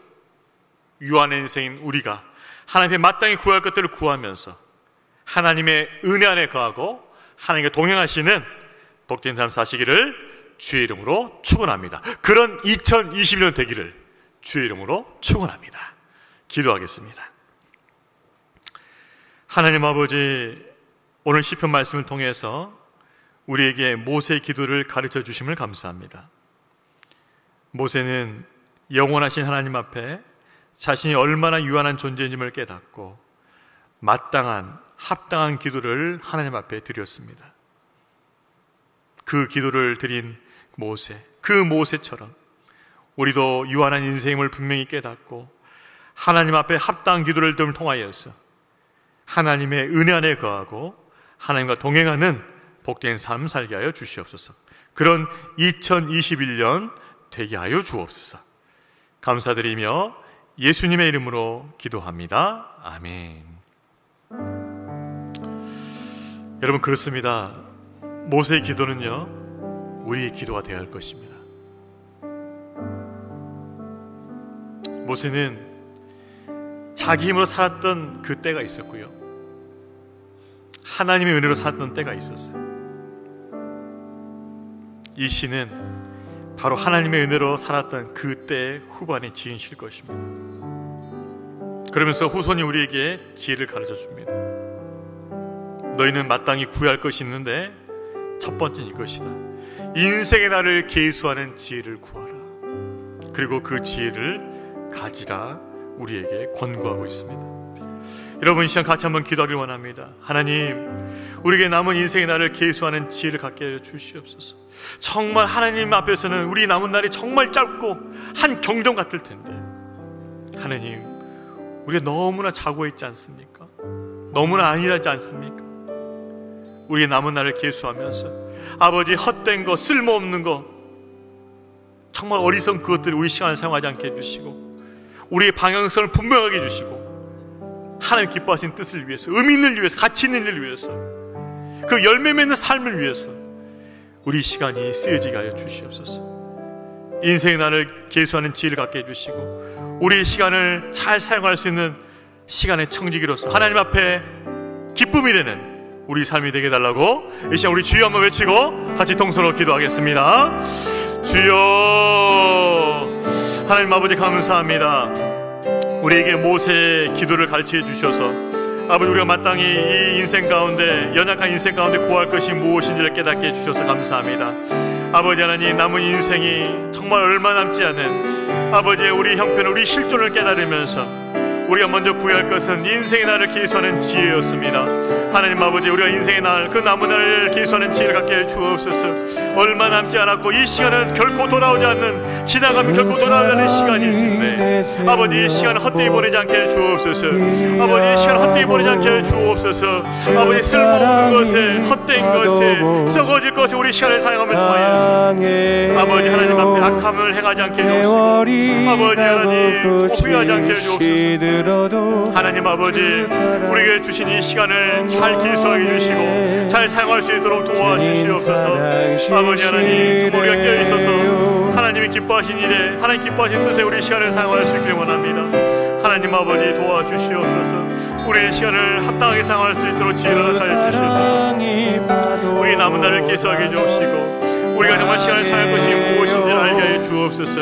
유한의 인생인 우리가 하나님 앞에 마땅히 구할 것들을 구하면서 하나님의 은혜 안에 거하고 하나님과 동행하시는 복된 삶 사시기를 주의 이름으로 축원합니다. 그런 2021년 되기를 주의 이름으로 축원합니다. 기도하겠습니다. 하나님 아버지, 오늘 시편 말씀을 통해서 우리에게 모세의 기도를 가르쳐 주심을 감사합니다. 모세는 영원하신 하나님 앞에 자신이 얼마나 유한한 존재임을 깨닫고 마땅한 합당한 기도를 하나님 앞에 드렸습니다. 그 기도를 드린 모세, 그 모세처럼 우리도 유한한 인생임을 분명히 깨닫고 하나님 앞에 합당한 기도를 통하여서 하나님의 은혜 안에 거하고 하나님과 동행하는 복된 삶 살게 하여 주시옵소서. 그런 2021년 되게 하여 주옵소서. 감사드리며 예수님의 이름으로 기도합니다. 아멘. 여러분, 그렇습니다. 모세의 기도는요, 우리의 기도가 되어야 할 것입니다. 모세는 자기 힘으로 살았던 그 때가 있었고요, 하나님의 은혜로 살았던 때가 있었어요. 이 시는 바로 하나님의 은혜로 살았던 그 때의 후반에 지은 시일 것입니다. 그러면서 후손이 우리에게 지혜를 가르쳐 줍니다. 너희는 마땅히 구해야 할 것이 있는데 첫 번째는 이것이다. 인생의 나를 계수하는 지혜를 구하라. 그리고 그 지혜를 가지라 우리에게 권고하고 있습니다. 여러분, 이 시간 같이 한번 기도하길 원합니다. 하나님, 우리에게 남은 인생의 날을 계수하는 지혜를 갖게 하여 주시옵소서. 정말 하나님 앞에서는 우리 남은 날이 정말 짧고 한 경전 같을 텐데, 하나님, 우리가 너무나 자고있지 않습니까? 너무나 안일하지 않습니까? 우리의 남은 날을 계수하면서 아버지, 헛된 거, 쓸모없는 거, 정말 어리석은 그것들을 우리 시간을 사용하지 않게 해주시고 우리의 방향성을 분명하게 해주시고 하나님 기뻐하시는 뜻을 위해서, 의미 있는 일을 위해서, 가치 있는 일을 위해서, 그 열매 맺는 삶을 위해서 우리 시간이 쓰여지게 하여 주시옵소서. 인생의 날을 계수하는 지혜를 갖게 해주시고 우리의 시간을 잘 사용할 수 있는 시간의 청지기로서 하나님 앞에 기쁨이 되는 우리 삶이 되게 해달라고 이 시간 우리 주여 한번 외치고 같이 통성으로 기도하겠습니다. 주여. 하나님 아버지, 감사합니다. 우리에게 모세의 기도를 가르쳐 주셔서 아버지, 우리가 마땅히 이 인생 가운데, 연약한 인생 가운데 구할 것이 무엇인지를 깨닫게 해주셔서 감사합니다. 아버지 하나님, 남은 인생이 정말 얼마 남지 않은 아버지의 우리 형편, 우리 실존을 깨달으면서 우리가 먼저 구할 것은 인생의 날을 계수하는 지혜였습니다. 하나님 아버지, 우리가 인생의 날, 그 남은 날을 계수하는 지혜를 갖게 해 주옵소서. 얼마 남지 않았고 이 시간은 결코 돌아오지 않는, 지나가면 결코 돌아오지 않는 시간일 텐데 아버지, 이 시간을 헛되이 보내지 않게 해 주옵소서. 아버지, 이 시간을 헛되이 보내지 않게 해 주옵소서. 아버지, 쓸모없는 것에, 헛된 것에, 썩어질 것에 우리 시간을 사용하며 통하여서 아버지 하나님 앞에 악함을 행하지 않게 해 주옵시고, 아버지 하나님 후회하지 않게 해 주옵소서. 하나님 아버지, 우리에게 주신 이 시간을 잘 기수하게 해주시고 잘 사용할 수 있도록 도와주시옵소서. 아버지 하나님, 정말 우리가 깨어있어서 하나님이 기뻐하신 일에, 하나님 기뻐하신 뜻에 우리 시간을 사용할 수 있기를 원합니다. 하나님 아버지, 도와주시옵소서. 우리의 시간을 합당하게 사용할 수 있도록 지혜를 허락하여 주시옵소서. 우리 남은 날을 기수하게 해주시고 우리가 정말 시간을 사용할 것이 무엇인지 알게 해 주옵소서.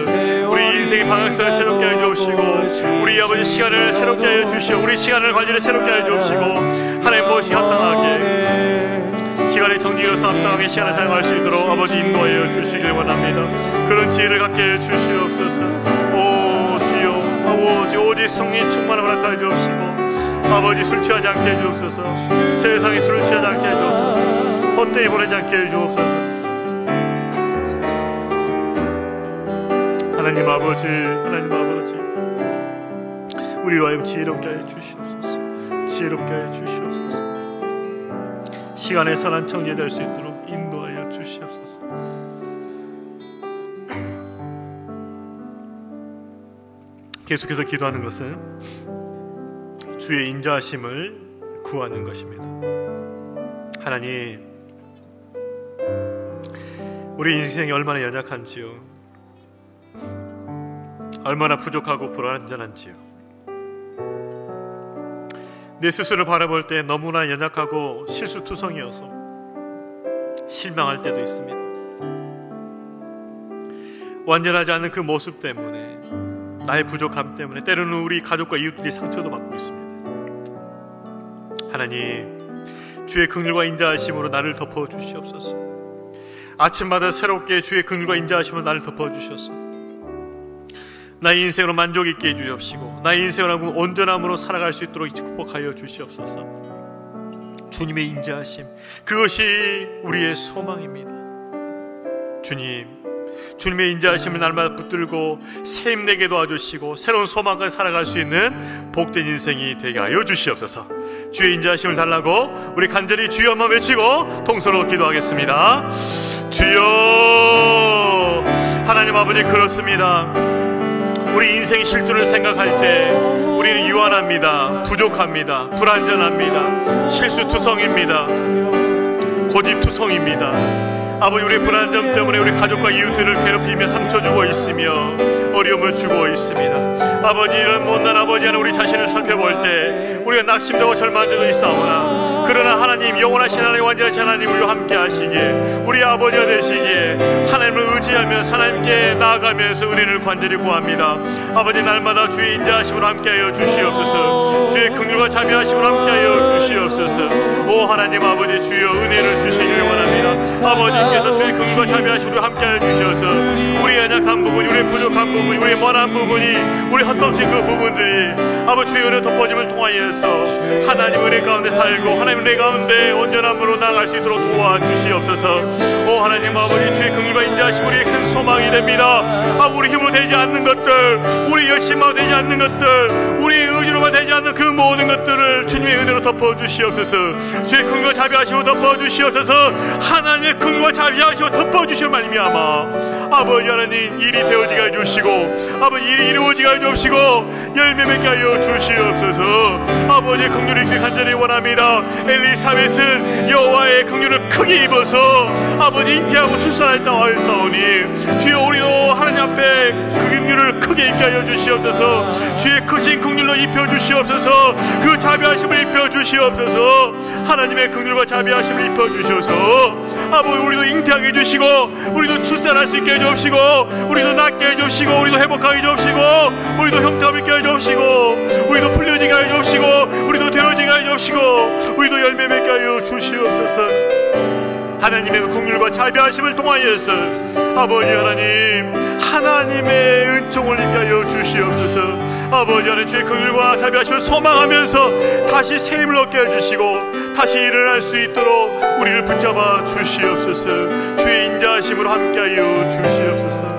우리 인생의 방향성을 새롭게 해 주옵시고 우리 아버지 시간을 새롭게 해 주시오. 우리 시간을 관리를 새롭게 해 주옵시고 하나님 무엇이 합당하게, 시간의 정리로서 합당하게 시간을 사용할 수 있도록 아버지 인도하여 주시길 원합니다. 그런 지혜를 갖게 해 주시옵소서. 오 주여, 아버지 오직 성령 충만함을 허락하여 주옵시고 아버지 술 취하지 않게 해 주옵소서. 세상에 술을 취하지 않게 해 주옵소서. 헛되이 보내지 않게 해 주옵소서. 하나님 아버지, 하나님 아버지, 우리로 하여금 지혜롭게 하여 주시옵소서. 지혜롭게 하여 주시옵소서. 시간의 선한 청지될 수 있도록 인도하여 주시옵소서. 계속해서 기도하는 것은 주의 인자하심을 구하는 것입니다. 하나님, 우리 인생이 얼마나 연약한지요, 얼마나 부족하고 불완전한지요. 내 스스로를 바라볼 때 너무나 연약하고 실수투성이어서 실망할 때도 있습니다. 완전하지 않은 그 모습 때문에, 나의 부족함 때문에 때로는 우리 가족과 이웃들이 상처도 받고 있습니다. 하나님, 주의 긍휼과 인자하심으로 나를 덮어주시옵소서. 아침마다 새롭게 주의 긍휼과 인자하심으로 나를 덮어주셔서 나의 인생으로 만족 있게 해주시옵시고 나의 인생으로 온전함으로 살아갈 수 있도록 축복하여 주시옵소서. 주님의 인자하심, 그것이 우리의 소망입니다. 주님, 주님의 인자하심을 날마다 붙들고 새 힘내게 도와주시고 새로운 소망까지 살아갈 수 있는 복된 인생이 되게 하여 주시옵소서. 주의 인자하심을 달라고 우리 간절히 주여만 외치고 통성으로 기도하겠습니다. 주여. 하나님 아버지, 그렇습니다. 우리 인생의 실존을 생각할 때 우리는 유한합니다. 부족합니다. 불완전합니다. 실수투성입니다. 고집투성입니다. 아버지, 우리의 불안점 때문에 우리 가족과 이웃들을 괴롭히며 상처 주고 있으며 어려움을 주고 있습니다. 아버지, 이런 못난 아버지 하나 우리 자신을 살펴볼 때 우리가 낙심되고 절망한 데도 있사오나, 그러나 하나님, 영원하신 하나님, 완전하신 하나님 우리와 함께 하시기에, 우리 아버지가 되시기에 하나님을 의지하며 하나님께 나아가면서 은혜를 간절히 구합니다. 아버지, 날마다 주의 인자하심으로 함께하여 주시옵소서. 주의 긍휼과 자비하심으로 함께하여 주시옵소서. 오 하나님 아버지, 주여 은혜를 주시길 원합니다. 아버지께서 주의 긍휼과 자비하심으로 함께하여 주셔서 우리 연약한 부분이, 우리 부족한 부분이, 우리 원한 부분이, 우리 헛없이 그 부분들이 아버지 주의 은혜 덮어짐을 통하여서 하나님 은혜 가운데 살고 하나님 은혜 가운데 온전함으로 나아갈 수 있도록 도와주시옵소서. 오 하나님 아버지, 주의 긍휼과 인자하심 우리의 큰 소망이 됩니다. 우리 힘으로 되지 않는 것들, 우리 열심으로 되지 않는 것들, 우리 의지로만 되지 않는 그 모든 것들을 주님의 은혜로 덮어주시옵소서. 주의 긍휼과 자비하심으로 덮어주시옵소서. 하나님의 긍휼과 자비하심으로 덮어주시오 말미암아 아버지 하나님, 일이 되어지게 해주시고 아버지 일이 이루어지게 해주시고 열매 맺게 하여 주시옵소서. 아버지의 긍휼을 있게 간절히 원합니다. 엘리사벳은 여호와의 긍휼을 크게 입어서 아버지 잉태하고 출산하였다고 하였사오니, 주여 우리도 하나님 앞에 그 긍휼을 크게 입게 하여 주시옵소서. 주의 크신 긍휼로 입혀주시옵소서. 그 자비하심을 입혀주시옵소서. 하나님의 긍휼과 자비하심을 입혀주셔서 아버지 우리도 잉태하게 해주시고 우리도 출산할 수 있게 해주시고 우리도 낫게 해주시고 우리도 회복하게 해주시고 우리도 형통함 있게 해주시고 우리도 풀려지게 해주시고 우리도 되어지게 하여 주시고 우리도 열매 맺게 하여 주시옵소서. 하나님의 그 긍휼과 자비하심을 통하여서 아버지 하나님, 하나님의 은총을 입게 하여 주시옵소서. 아버지 하나님, 주의 긍휼과 자비하심을 소망하면서 다시 새 힘을 얻게 해주시고 다시 일어날 수 있도록 우리를 붙잡아 주시옵소서. 주의 인자하심으로 함께 하여 주시옵소서.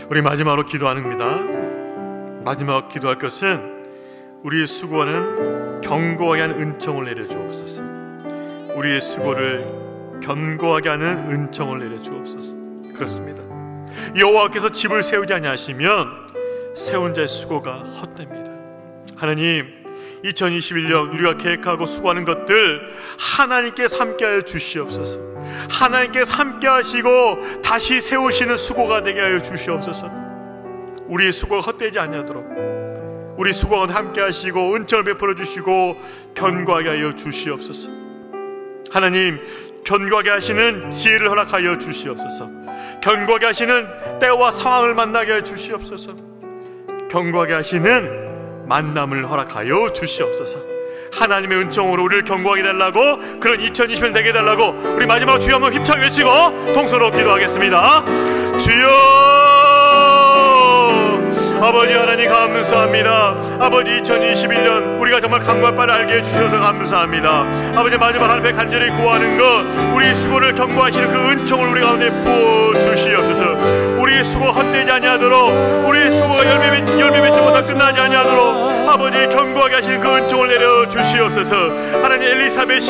우리 마지막으로 기도합니다. 마지막 기도할 것은 우리의 수고는 견고하게 하는 은총을 내려주옵소서. 우리의 수고를 견고하게 하는 은총을 내려주옵소서. 그렇습니다. 여호와께서 집을 세우지 아니하시면 세운 자의 수고가 헛됩니다. 하나님, 2021년 우리가 계획하고 수고하는 것들 하나님께서 함께하여 주시옵소서. 하나님께서 함께하시고 다시 세우시는 수고가 되게 하여 주시옵소서. 우리의 수고가 헛되지 아니하도록 우리 수고가 함께하시고 은총을 베풀어 주시고 견고하게 하여 주시옵소서. 하나님, 견고하게 하시는 지혜를 허락하여 주시옵소서. 견고하게 하시는 때와 상황을 만나게 하여 주시옵소서. 견고하게 하시는 만남을 허락하여 주시옵소서. 하나님의 은총으로 우리를 견고하게 해달라고, 그런 2020년 되게 해달라고 우리 마지막으로 주여 한번 힘차게 외치고 동서로 기도하겠습니다. 주여! 아버지 하나님 감사합니다. 아버지, 2021년 우리가 정말 강구할 바를 알게 해주셔서 감사합니다. 아버지, 마지막 하나님 앞에 간절히 구하는 것, 우리 수고를 견고하시는 그 은총을 우리 가운데 부어주시옵소서. 우리의 수고 헛되지 아니하도록, 우리의 수고가 열매 맺지 못하 끝나지 아니하도록 아버지 견고하게 하시는 그 은총을 내려주시옵소서. 하나님, 엘리사벳이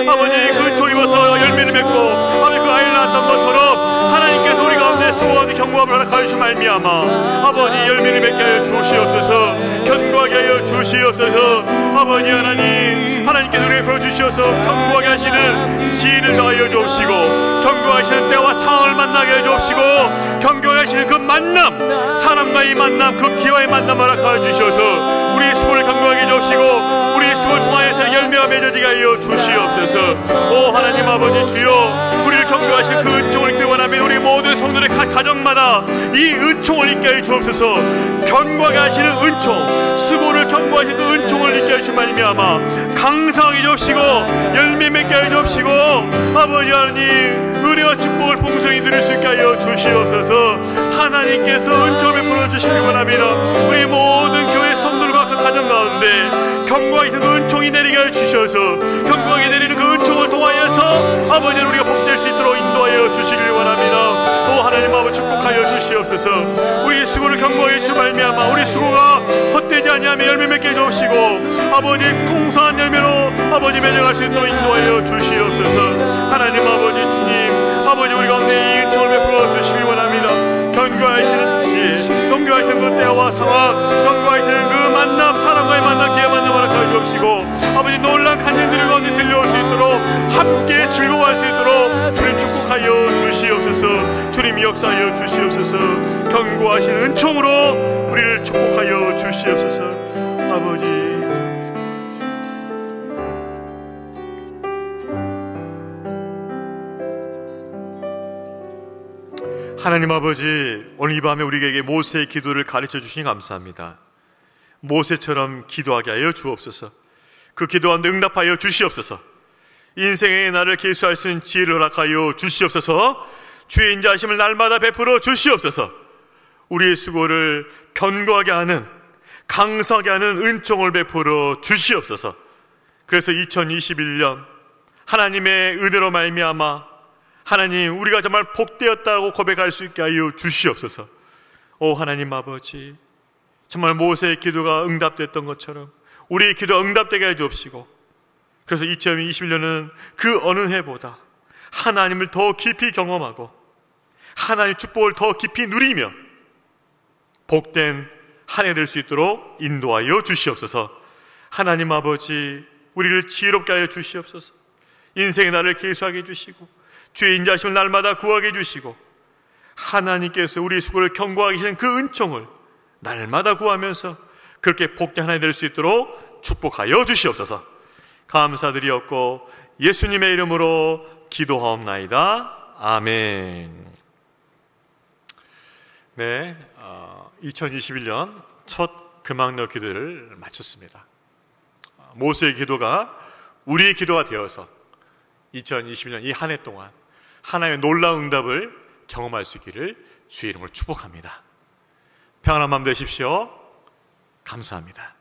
아버지 그 은총을 입어서 열매를 맺고 아버지 그 아이를 낳았던 것처럼 하나님께서 우리 가운데 수고하는 견고함을 허락하여 주시고 말미암아 아버지 열매를 맺게 하여 주시옵소서. 견고하게 하여 주시옵소서. 아버지 하나님, 하나님께서 우리에게 보여주시어서 견고하게 하시는 지혜를 더하여 주옵시고 견고하게 하시는 때와 상황을 만나게 해 주옵시고 견고하게 하시는 그 만남, 사람과의 만남, 그 기와의 만남을 허락하여 주셔서 우리의 수고를 견고하게 해 주옵시고 우리의 수고를 통하여서 열매가 맺어지게 하여 주시옵소서. 오 하나님 아버지, 주여 우리를 견고하게 하시는 그 은총을 입기 원하면 우리 모든 성도들의 가정마다 이 은총을 입게 하여 주옵소서. 견고하게 하시는 은총, 수고를 견고하게 하시는 그 은총을 입게 하시는 말미암아 강성하게 주옵시고 열매 맺게 하여 주옵시고 아버지 하나님, 은혜와 축복을 풍성히 누릴 수 있게 하여 주시옵소서. 하나님께서 은총을 베풀어 주시기 원합니다. 우리 모든 교회 성도들과 그 가정 가운데 견고하게 그 은총이 내리게 하여 주셔서 견고하게 내리는 그 은총을 통하여서 아버지는 우리가 복될 수 있도록 인도하여 주시길 원합니다. 오 하나님 아버지, 축복하여 주시옵소서. 우리의 수고를 견고하게 주시고 말미암아 우리 수고가 헛되지 아니하며 열매 맺게 해주시고 아버지 풍성한 열매로 아버지 맺어갈 수 있도록 인도하여 주시옵소서. 하나님 아버지, 주님 아버지, 우리 가운데 이 은총을 베풀어 주시길 원합니다. 견고하시는 지혜, 견고하시는 그 때와 상황, 견고하시는 그 만남, 사람과의 만남, 기회 만남을 허락하여 주옵시고 아버지 놀란 간증들이 가운데 들려올 수 있도록 함께 즐거워할 수 있도록 주님 축복하여 주시옵소서. 주님 역사하여 주시옵소서. 견고하시는 은총으로 우리를 축복하여 주시옵소서. 아버지, 하나님 아버지, 오늘 이 밤에 우리에게 모세의 기도를 가르쳐 주시니 감사합니다. 모세처럼 기도하게 하여 주옵소서. 그 기도하는데 응답하여 주시옵소서. 인생의 나를 계수할 수 있는 지혜를 허락하여 주시옵소서. 주의 인자하심을 날마다 베풀어 주시옵소서. 우리의 수고를 견고하게 하는, 강성하게 하는 은총을 베풀어 주시옵소서. 그래서 2021년 하나님의 은혜로 말미암아 하나님, 우리가 정말 복되었다고 고백할 수 있게 하여 주시옵소서. 오 하나님 아버지, 정말 모세의 기도가 응답됐던 것처럼 우리의 기도가 응답되게 해 주옵시고, 그래서 2021년은 그 어느 해보다 하나님을 더 깊이 경험하고 하나님의 축복을 더 깊이 누리며 복된 한 해 될 수 있도록 인도하여 주시옵소서. 하나님 아버지, 우리를 지혜롭게 하여 주시옵소서. 인생의 나를 계수하게 해주시고 주의 인자하심을 날마다 구하게 해주시고 하나님께서 우리의 수고를 견고하게 하시는 그 은총을 날마다 구하면서 그렇게 복된 한 해 될 수 있도록 축복하여 주시옵소서. 감사드리옵고 예수님의 이름으로 기도하옵나이다. 아멘. 네, 2021년 첫 금학로 기도를 마쳤습니다. 모세의 기도가 우리의 기도가 되어서 2021년 이 한 해 동안 하나님의 놀라운 응답을 경험할 수 있기를 주의 이름으로 축복합니다. 평안한 밤 되십시오. 감사합니다.